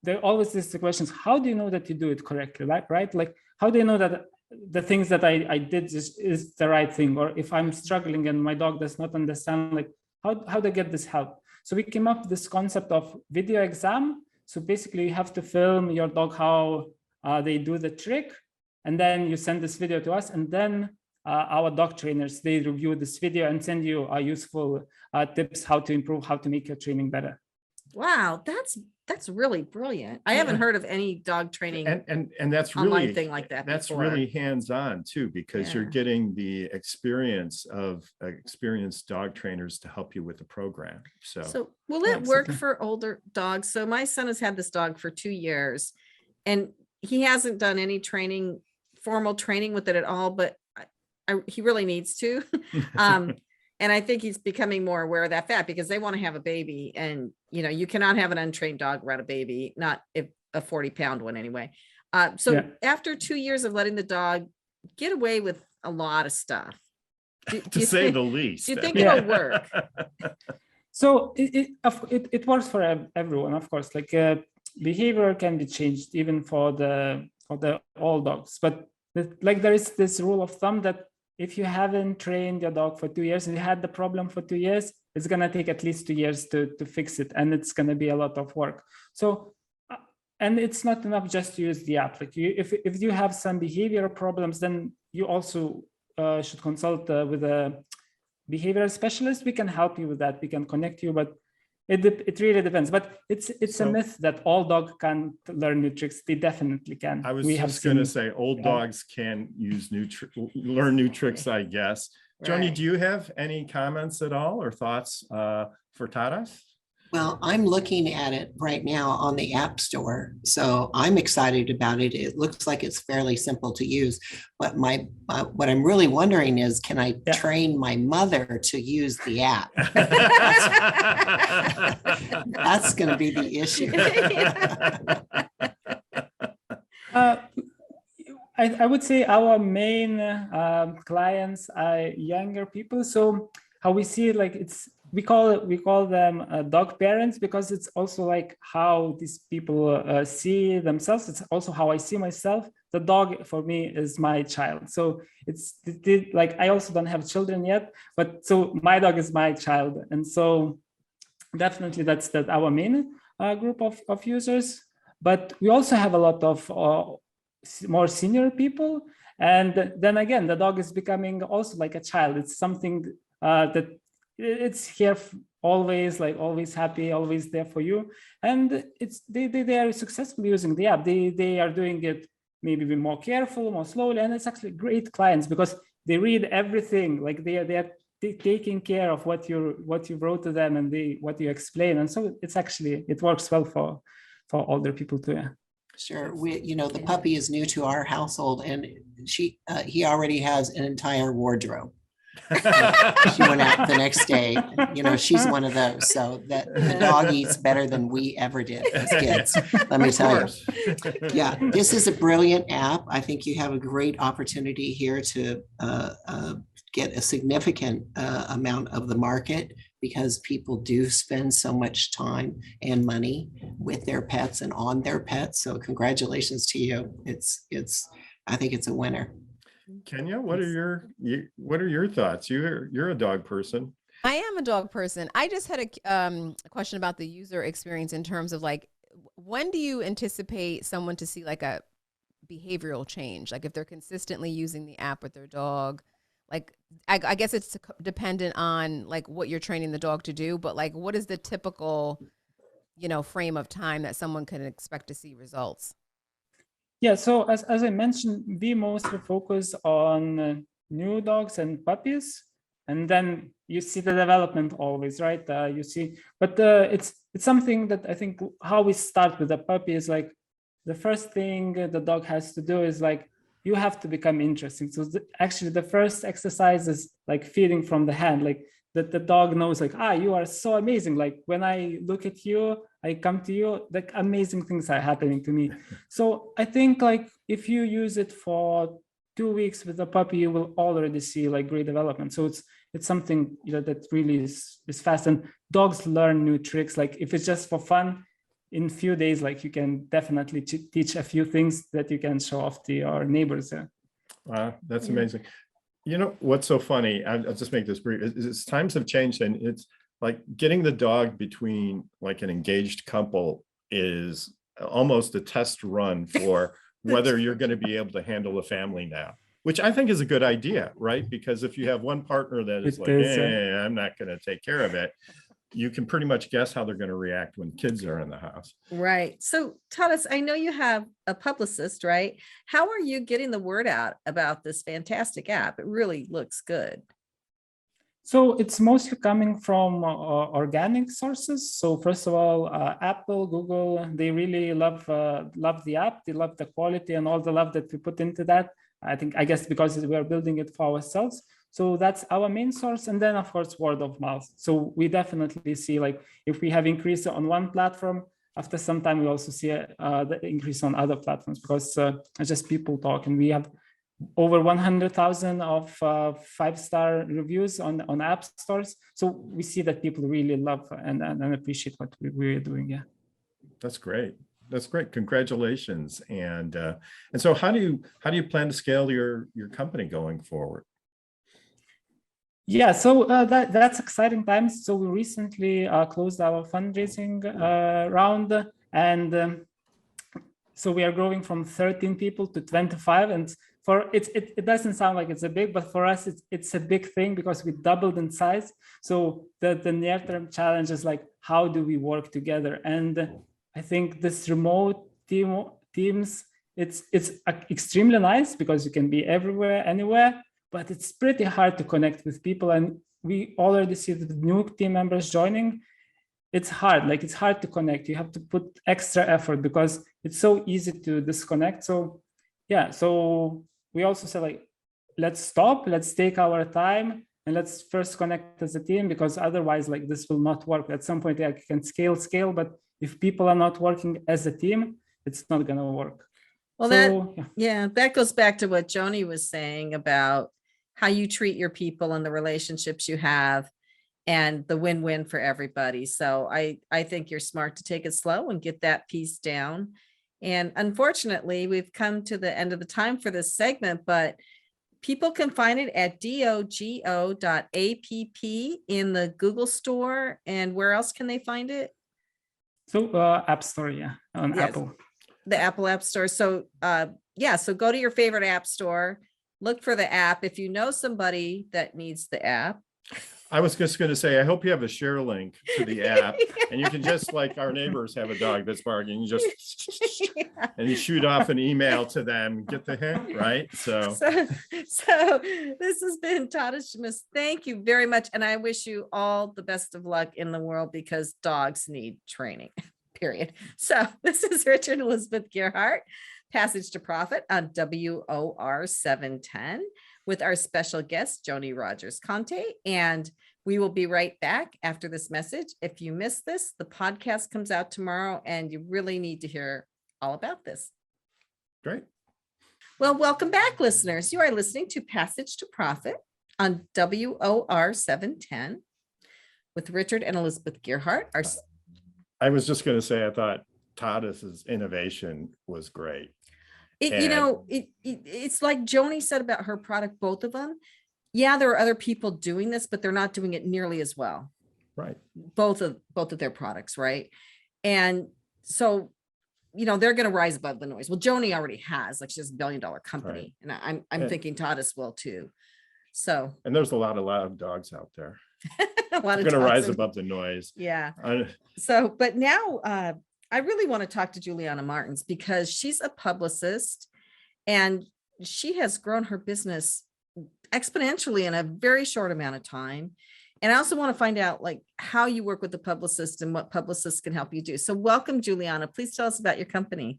there always is the questions, how do you know that you do it correctly, right? Like, how do you know that the things that I did is the right thing? Or if I'm struggling and my dog does not understand, like, how do I get this help? So we came up with this concept of video exam. So basically you have to film your dog, how they do the trick. And then you send this video to us. And then our dog trainers, they review this video and send you useful tips, how to improve, how to make your training better. Wow, that's really brilliant. I haven't heard of any dog training and that's online really thing like that. That's before. really hands-on too, because you're getting the experience of experienced dog trainers to help you with the program. So will it work for older dogs? So my son has had this dog for 2 years, and he hasn't done any formal training with it at all, but he really needs to. And I think he's becoming more aware of that fact, because they want to have a baby, and you cannot have an untrained dog around a baby, not if a 40-pound one anyway. After 2 years of letting the dog get away with a lot of stuff, to say the least, do you think it'll work? So it works for everyone, of course. Like behavior can be changed even for the all dogs, but there is this rule of thumb that if you haven't trained your dog for 2 years and you had the problem for 2 years, it's going to take at least 2 years to fix it. And it's going to be a lot of work. So, and it's not enough just to use the app. Like if you have some behavioral problems, then you also should consult with a behavioral specialist. We can help you with that. We can connect you, but it really depends. But it's a myth that all dogs can learn new tricks. They definitely can. I was just going to say old dogs can learn new tricks, I guess. Joni, Right. do you have any comments at all or thoughts for Tadas? Well, I'm looking at it right now on the App Store, so I'm excited about it. It looks like it's fairly simple to use, but what I'm really wondering is, can I train my mother to use the app? That's going to be the issue. I would say our main clients are younger people. So how we see it, like we call them dog parents, because it's also like how these people see themselves. It's also how I see myself. The dog for me is my child. So it's like, I also don't have children yet, but so my dog is my child. And so definitely that's our main group of users. But we also have a lot of more senior people. And then again, the dog is becoming also like a child. It's something that it's here always, like always happy, always there for you. And they are successfully using the app. They are doing it maybe be more careful, more slowly. And it's actually great clients, because they read everything. Like they are taking care of what you wrote to them and what you explain. And so it works well for older people too. Yeah. Sure. The puppy is new to our household, and he already has an entire wardrobe. She went out the next day. She's one of those. So that the dog eats better than we ever did as kids. Let me tell you. Yeah, this is a brilliant app. I think you have a great opportunity here to get a significant amount of the market, because people do spend so much time and money with their pets and on their pets. So congratulations to you. I think it's a winner. Kenya, what are your thoughts? You're a dog person. I am a dog person. I just had a question about the user experience in terms of like, when do you anticipate someone to see like a behavioral change? Like if they're consistently using the app with their dog, Like, I guess it's dependent on like what you're training the dog to do, but like, what is the typical, frame of time that someone can expect to see results? Yeah, so as I mentioned, we mostly focus on new dogs and puppies, and then you see the development always, right? You see, but it's something that I think how we start with the puppy is like the first thing the dog has to do is like you have to become interesting. So actually, the first exercise is like feeding from the hand, like that the dog knows like, you are so amazing. Like when I look at you, I come to you, like amazing things are happening to me. So I think like if you use it for 2 weeks with a puppy, you will already see like great development. So it's something that really is fast, and dogs learn new tricks. Like if it's just for fun, in a few days, like you can definitely teach a few things that you can show off to your neighbors. Wow, that's amazing. You know, what's so funny, I'll just make this brief, is times have changed, and it's like getting the dog between like an engaged couple is almost a test run for whether you're going to be able to handle a family now, which I think is a good idea, right? Because if you have one partner that is I'm not going to take care of it, you can pretty much guess how they're going to react when kids are in the house. Right. So Tadas, I know you have a publicist, right? How are you getting the word out about this fantastic app? It really looks good. So it's mostly coming from organic sources. So first of all, Apple, Google, they really love the app. They love the quality and all the love that we put into that. I guess because we are building it for ourselves. So that's our main source. And then of course, word of mouth. So we definitely see like if we have increased on one platform, after some time, we also see the increase on other platforms because just people talk, and we have over 100,000 of 5-star reviews on app stores. So we see that people really love and appreciate what we're doing. Yeah. That's great. That's great. Congratulations. And so how do you plan to scale your company going forward? Yeah, so that's exciting times. So we recently closed our fundraising round, and so we are growing from 13 people to 25. And for it doesn't sound like it's a big, but for us it's a big thing because we doubled in size. So the near-term challenge is like, how do we work together? And I think this remote teams, it's extremely nice because you can be everywhere, anywhere. But it's pretty hard to connect with people. And we already see the new team members joining. It's hard, like it's hard to connect. You have to put extra effort because it's so easy to disconnect. So yeah, so we also said like, let's stop, let's take our time and let's first connect as a team, because otherwise like this will not work. At some point I can scale, but if people are not working as a team, it's not gonna work. Well, so, that goes back to what Joni was saying about how you treat your people and the relationships you have and the win-win for everybody. So I think you're smart to take it slow and get that piece down. And unfortunately, we've come to the end of the time for this segment, but people can find it at dogo.app in the Google store. And where else can they find it? So App Store, on Apple. The Apple App Store. So so go to your favorite app store, look for the app. If you know somebody that needs the app. I was just going to say, I hope you have a share link to the app and you can just like our neighbors have a dog that's barking, you just and you shoot off an email to them, get the hint, right? So this has been Tadas Žiemys. Thank you very much. And I wish you all the best of luck in the world because dogs need training, period. So this is Richard and Elizabeth Gearhart, Passage to Profit on WOR 710. With our special guest, Joni Rogers-Kante. And we will be right back after this message. If you missed this, the podcast comes out tomorrow and you really need to hear all about this. Great. Well, welcome back, listeners. You are listening to Passage to Profit on WOR 710 with Richard and Elizabeth Gearhart. I was just going to say, I thought Tadas's innovation was great. It's like Joni said about her product, both of them. Yeah, there are other people doing this, but they're not doing it nearly as well. Right. Both of their products, right? And so, they're going to rise above the noise. Well, Joni already has, like, she's a $1 billion company, right. And I'm thinking Tadas will too. So And there's a lot of loud dogs out there. a lot I'm of going to rise dogs. above the noise. Yeah. Uh, So, but now I really want to talk to Juliana Martens because she's a publicist and she has grown her business exponentially in a very short amount of time. And I also want to find out like how you work with the publicist and what publicists can help you do. So welcome, Juliana. Please tell us about your company.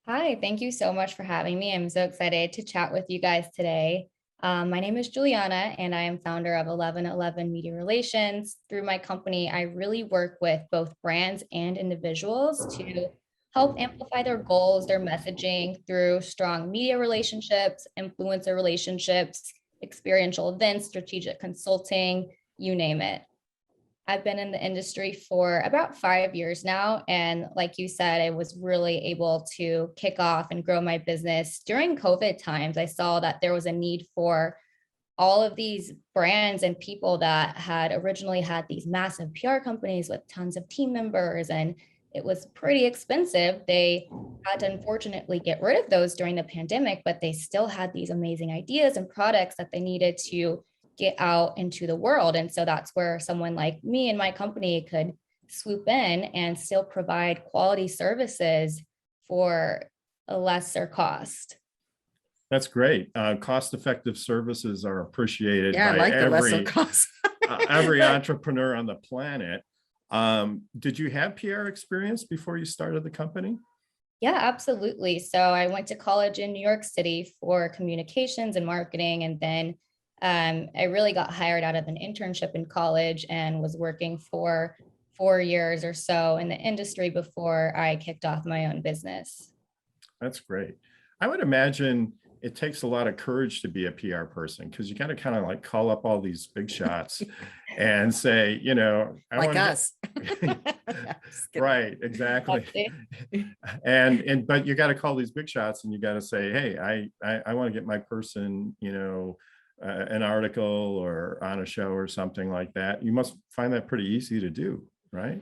Hi, thank you so much for having me. I'm so excited to chat with you guys today. My name is Juliana, and I am founder of 1111 Media Relations. Through my company, I really work with both brands and individuals to help amplify their goals, their messaging through strong media relationships, influencer relationships, experiential events, strategic consulting, you name it. I've been in the industry for about 5 years now. And like you said, I was really able to kick off and grow my business during COVID times. I saw that there was a need for all of these brands and people that had originally had these massive PR companies with tons of team members, and it was pretty expensive. They had to unfortunately get rid of those during the pandemic, but they still had these amazing ideas and products that they needed to get out into the world. And so that's where someone like me and my company could swoop in and still provide quality services for a lesser cost. That's great. Cost-effective services are appreciated Yeah, I by like the lesser every cost. every entrepreneur on the planet. Did you have PR experience before you started the company? Yeah, absolutely. So I went to college in New York City for communications and marketing, and then I really got hired out of an internship in college and was working for 4 years or so in the industry before I kicked off my own business. That's great. I would imagine it takes a lot of courage to be a PR person because you got to kind of like call up all these big shots and say, you know, I Like want us. right, exactly. But you got to call these big shots and you got to say, hey, I want to get my person, you know, an article or on a show or something like that. You must find that pretty easy to do, right?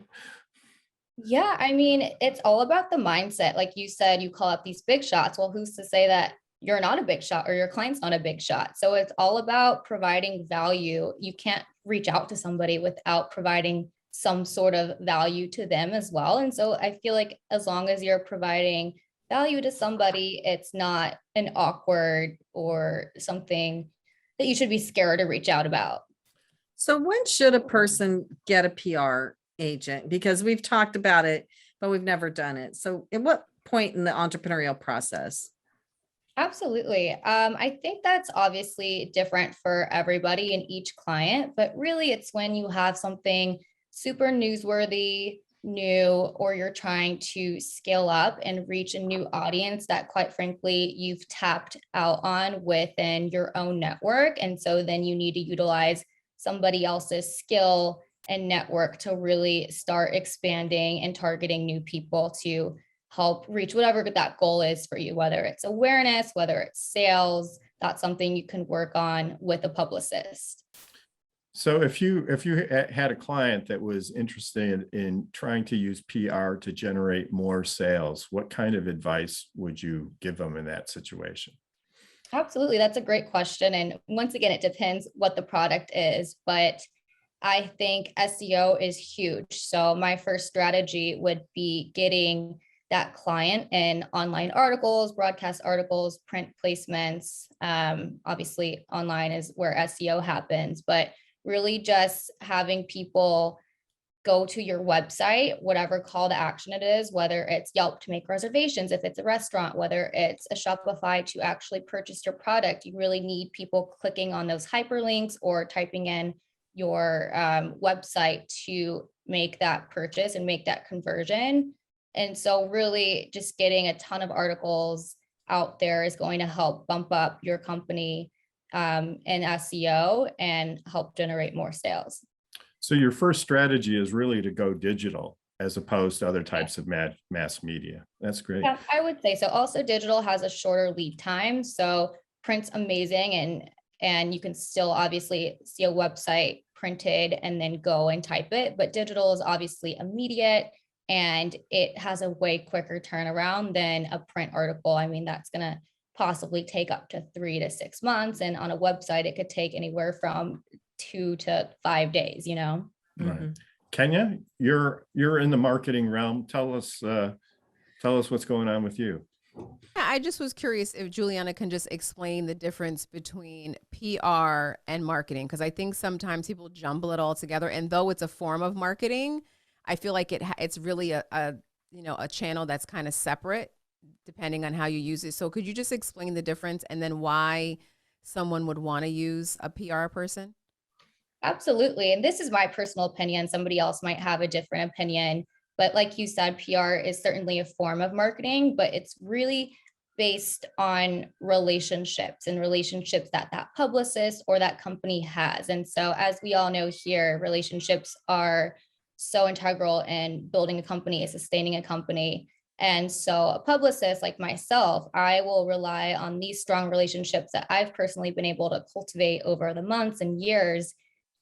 Yeah, I mean, it's all about the mindset. Like you said, you call up these big shots. Well, who's to say that you're not a big shot or your client's not a big shot? So it's all about providing value. You can't reach out to somebody without providing some sort of value to them as well. And so I feel like as long as you're providing value to somebody, it's not an awkward or something that you should be scared to reach out about. So when should a person get a PR agent? Because we've talked about it, but we've never done it. So at what point in the entrepreneurial process? Absolutely. I think that's obviously different for everybody and each client, but really it's when you have something super newsworthy, new, or you're trying to scale up and reach a new audience that quite frankly, you've tapped out on within your own network. And so then you need to utilize somebody else's skill and network to really start expanding and targeting new people to help reach whatever that goal is for you, whether it's awareness, whether it's sales. That's something you can work on with a publicist. So if you had a client that was interested in trying to use PR to generate more sales, what kind of advice would you give them in that situation? Absolutely. That's a great question. And once again, it depends what the product is, but I think SEO is huge. So my first strategy would be getting that client in online articles, broadcast articles, print placements. Obviously, online is where SEO happens, but really just having people go to your website, whatever call to action it is, whether it's Yelp to make reservations, if it's a restaurant, whether it's a Shopify to actually purchase your product, you really need people clicking on those hyperlinks or typing in your website to make that purchase and make that conversion. And so really just getting a ton of articles out there is going to help bump up your company in SEO and help generate more sales. So your first strategy is really to go digital as opposed to other types of mass media. That's great. Yeah, I would say so. Also, digital has a shorter lead time. So print's amazing and you can still obviously see a website printed and then go and type it. But digital is obviously immediate and it has a way quicker turnaround than a print article. I mean, that's going to possibly take up to 3 to 6 months. And on a website, it could take anywhere from 2 to 5 days, you know? Right. Kenya, you're in the marketing realm. Tell us what's going on with you. Yeah, I just was curious if Juliana can just explain the difference between PR and marketing, because I think sometimes people jumble it all together. And though it's a form of marketing, I feel like it's really a channel that's kind of separate depending on how you use it. So could you just explain the difference and then why someone would want to use a PR person? Absolutely. And this is my personal opinion. Somebody else might have a different opinion. But like you said, PR is certainly a form of marketing, but it's really based on relationships and relationships that that publicist or that company has. And so as we all know here, relationships are so integral in building a company, sustaining a company. And so a publicist like myself, I will rely on these strong relationships that I've personally been able to cultivate over the months and years.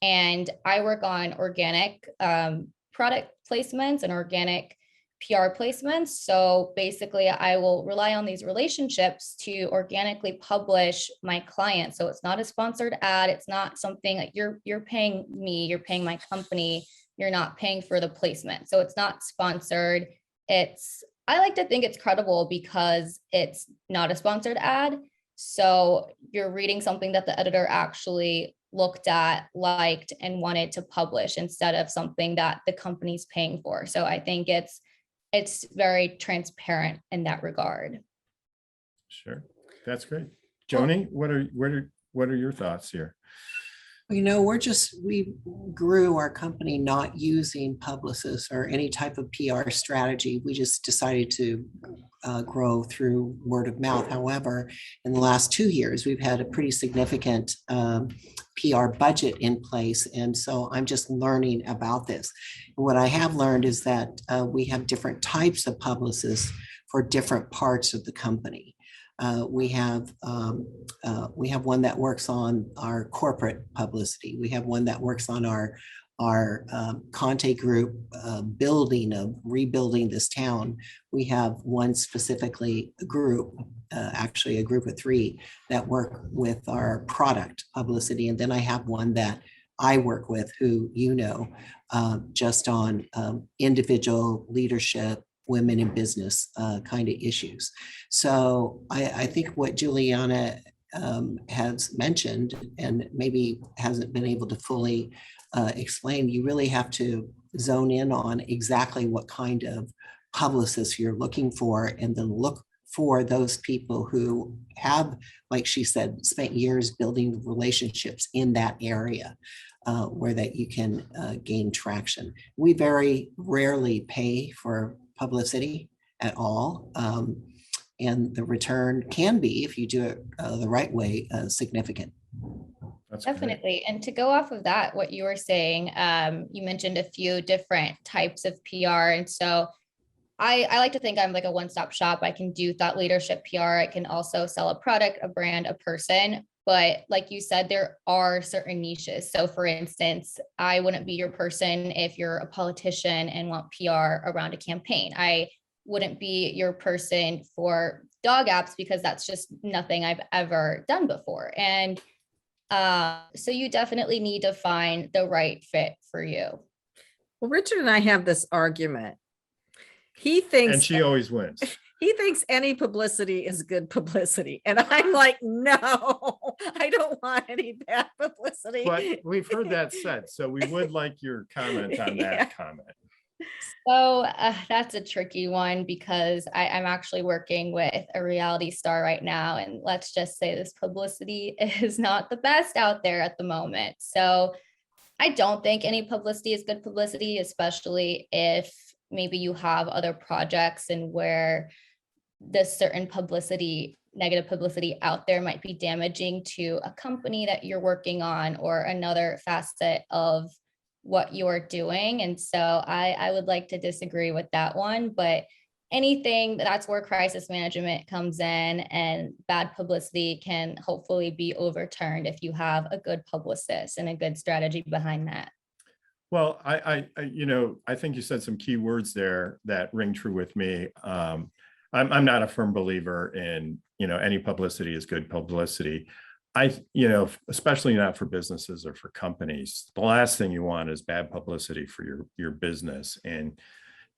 And I work on organic product placements and organic PR placements. So basically, I will rely on these relationships to organically publish my clients. So it's not a sponsored ad. It's not something that you're paying me, you're paying my company, you're not paying for the placement. So it's not sponsored. I like to think it's credible because it's not a sponsored ad. So you're reading something that the editor actually looked at, liked, and wanted to publish instead of something that the company's paying for. So I think it's very transparent in that regard. Sure, that's great. Joni, what are your thoughts here? You know, we grew our company not using publicists or any type of PR strategy. We just decided to grow through word of mouth. However, in the last 2 years, we've had a pretty significant PR budget in place. And so I'm just learning about this. And what I have learned is that we have different types of publicists for different parts of the company. We have one that works on our corporate publicity. We have one that works on our Kante group rebuilding this town. We have one specifically actually a group of 3 that work with our product publicity. And then I have one that I work with who, just on individual leadership, women in business kind of issues. So I think what Juliana has mentioned and maybe hasn't been able to fully explain, you really have to zone in on exactly what kind of publicists you're looking for, and then look for those people who have, like she said, spent years building relationships in that area where that you can gain traction. We very rarely pay for publicity at all. And the return can be, if you do it the right way, significant. That's Definitely. And to go off of that, what you were saying, you mentioned a few different types of PR. And so I like to think I'm like a one-stop shop. I can do thought leadership PR. I can also sell a product, a brand, a person. But like you said, there are certain niches. So for instance, I wouldn't be your person if you're a politician and want PR around a campaign. I wouldn't be your person for dog apps because that's just nothing I've ever done before. And so you definitely need to find the right fit for you. Well, Richard and I have this argument. He thinks, and she always wins. He thinks any publicity is good publicity. And I'm like, no, I don't want any bad publicity. But we've heard that said. So we would like your comment on that comment. So that's a tricky one because I'm actually working with a reality star right now. And let's just say this publicity is not the best out there at the moment. So I don't think any publicity is good publicity, especially if maybe you have other projects and where this certain publicity, negative publicity out there might be damaging to a company that you're working on or another facet of what you're doing. And so I would like to disagree with that one, but anything that's where crisis management comes in, and bad publicity can hopefully be overturned if you have a good publicist and a good strategy behind that. Well, I think you said some key words there that ring true with me. I'm not a firm believer in, any publicity is good publicity. Especially not for businesses or for companies. The last thing you want is bad publicity for your business, and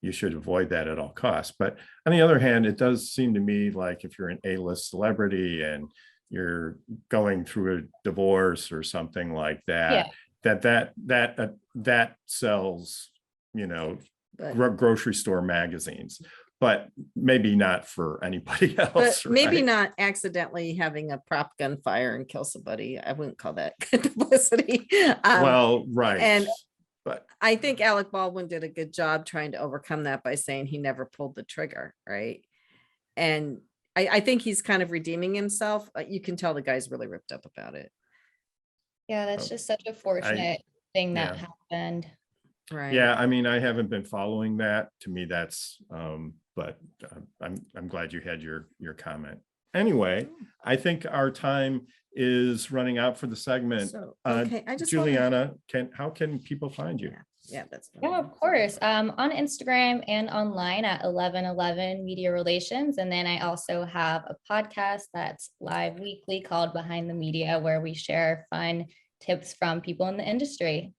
you should avoid that at all costs. But on the other hand, it does seem to me like if you're an A-list celebrity and you're going through a divorce or something like that, that sells, grocery store magazines, but maybe not for anybody else. But maybe right? not accidentally having a prop gun fire and kill somebody. I wouldn't call that good publicity. Well, right. And but I think Alec Baldwin did a good job trying to overcome that by saying he never pulled the trigger, right? And I think he's kind of redeeming himself. You can tell the guy's really ripped up about it. Yeah, that's just such a fortunate thing that happened. Right. Yeah, I mean, I haven't been following that. To me, that's but I'm glad you had your comment. Anyway, I think our time is running out for the segment. So, okay, I just Juliana, how can people find you? Yeah, that's Yeah, of course. On Instagram and online at 1111 Media Relations. And then I also have a podcast that's live weekly called Behind the Media, where we share fun tips from people in the industry.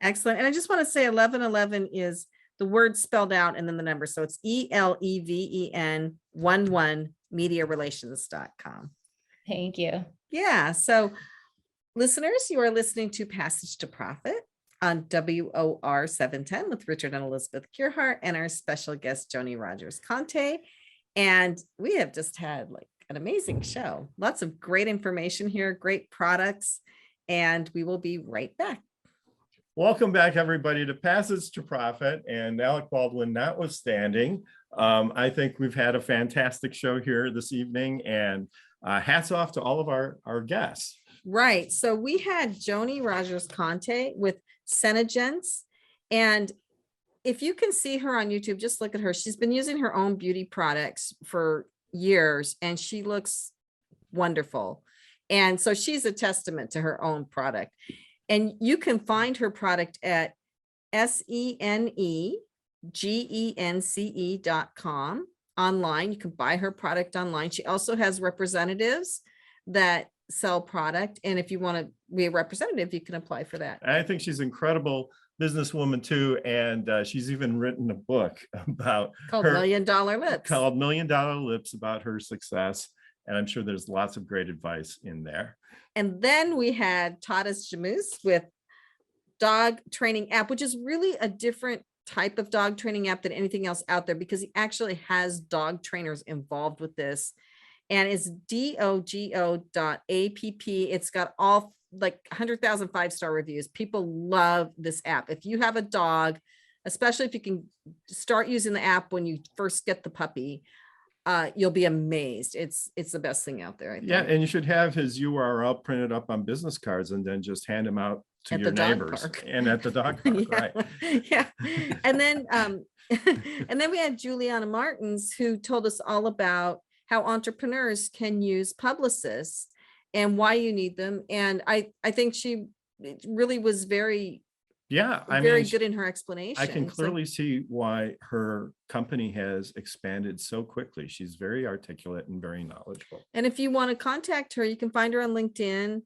excellent. And I just want to say 1111 is the word spelled out and then the number. So it's ELEVEN 11 mediarelations.com. Thank you. Yeah. So listeners, you are listening to Passage to Profit on WOR 710 with Richard and Elizabeth Gearhart and our special guest, Joni Rogers-Kante. And we have just had like an amazing show. Lots of great information here, great products, and we will be right back. Welcome back, everybody, to Passage to Profit, and Alec Baldwin notwithstanding. I think we've had a fantastic show here this evening, and hats off to all of our guests. Right. So we had Joni Rogers-Kante with SeneGence. And if you can see her on YouTube, just look at her. She's been using her own beauty products for years, and she looks wonderful. And so she's a testament to her own product. And you can find her product at SeneGence.com online. You can buy her product online. She also has representatives that sell product. And if you want to be a representative, you can apply for that. I think she's an incredible businesswoman too. And she's even written a book about Called her, $1 Million Lips. Called $1 Million Lips, about her success. And I'm sure there's lots of great advice in there. And then we had Tadas Žiemys with Dog Training App, which is really a different type of dog training app than anything else out there, because he actually has dog trainers involved with this. And it's dogo.app. It's got all like 100,000 5-star reviews. People love this app. If you have a dog, especially if you can start using the app when you first get the puppy, you'll be amazed. It's the best thing out there. I think. Yeah, and you should have his URL printed up on business cards and then just hand them out to your neighbors and at the dog park. Yeah. Right. Yeah. And then and then we had Juliana Martens, who told us all about how entrepreneurs can use publicists and why you need them. And I think she really was very good in her explanation. I can clearly see why her company has expanded so quickly. She's very articulate and very knowledgeable. And if you want to contact her, you can find her on LinkedIn.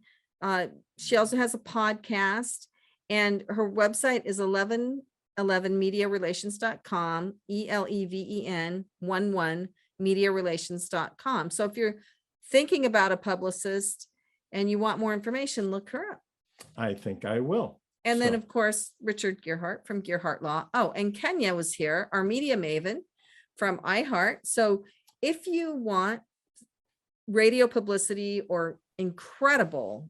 She also has a podcast, and her website is 11mediarelations.com, ELEVEN 11 mediarelations.com. So if you're thinking about a publicist and you want more information, look her up. I think I will. And then, of course, Richard Gearhart from Gearhart Law. Oh, and Kenya was here, our media maven from iHeart. So if you want radio publicity or incredible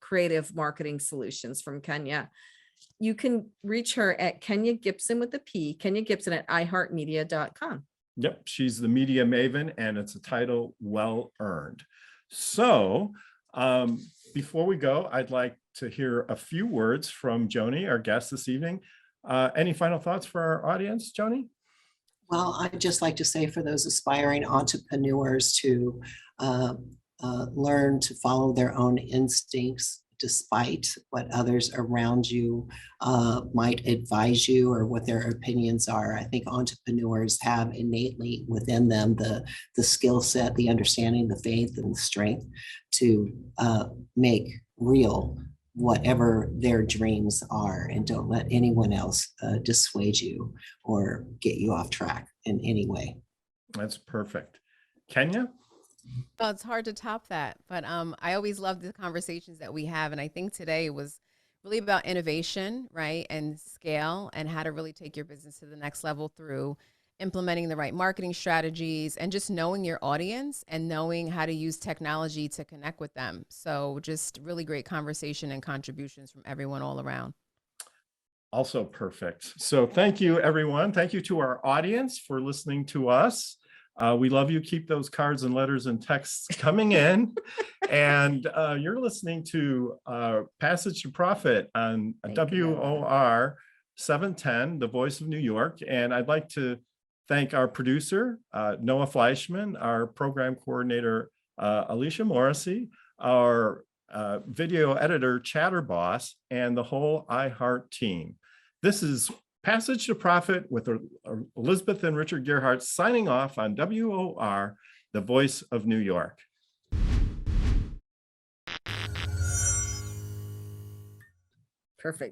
creative marketing solutions from Kenya, you can reach her at Kenya Gipson with a P, Kenya Gipson at iHeartMedia.com. Yep, she's the media maven, and it's a title well earned. So before we go, I'd like to hear a few words from Joni, our guest this evening. Any final thoughts for our audience, Joni? Well, I'd just like to say for those aspiring entrepreneurs to learn to follow their own instincts despite what others around you might advise you or what their opinions are. I think entrepreneurs have innately within them the skill set, the understanding, the faith, and the strength to make real whatever their dreams are, and don't let anyone else dissuade you or get you off track in any way. That's perfect. Kenya? Well, it's hard to top that, but I always love the conversations that we have, and I think today was really about innovation, right, and scale, and how to really take your business to the next level through implementing the right marketing strategies and just knowing your audience and knowing how to use technology to connect with them. So just really great conversation and contributions from everyone all around. Also perfect. So thank you, everyone. Thank you to our audience for listening to us. We love you. Keep those cards and letters and texts coming in. And you're listening to Passage to Profit on WOR 710, the Voice of New York. And I'd like to thank our producer, Noah Fleischman, our program coordinator, Alicia Morrissey, our video editor, Chatterboss, and the whole iHeart team. This is Passage to Profit with Elizabeth and Richard Gearhart signing off on WOR, the Voice of New York. Perfect.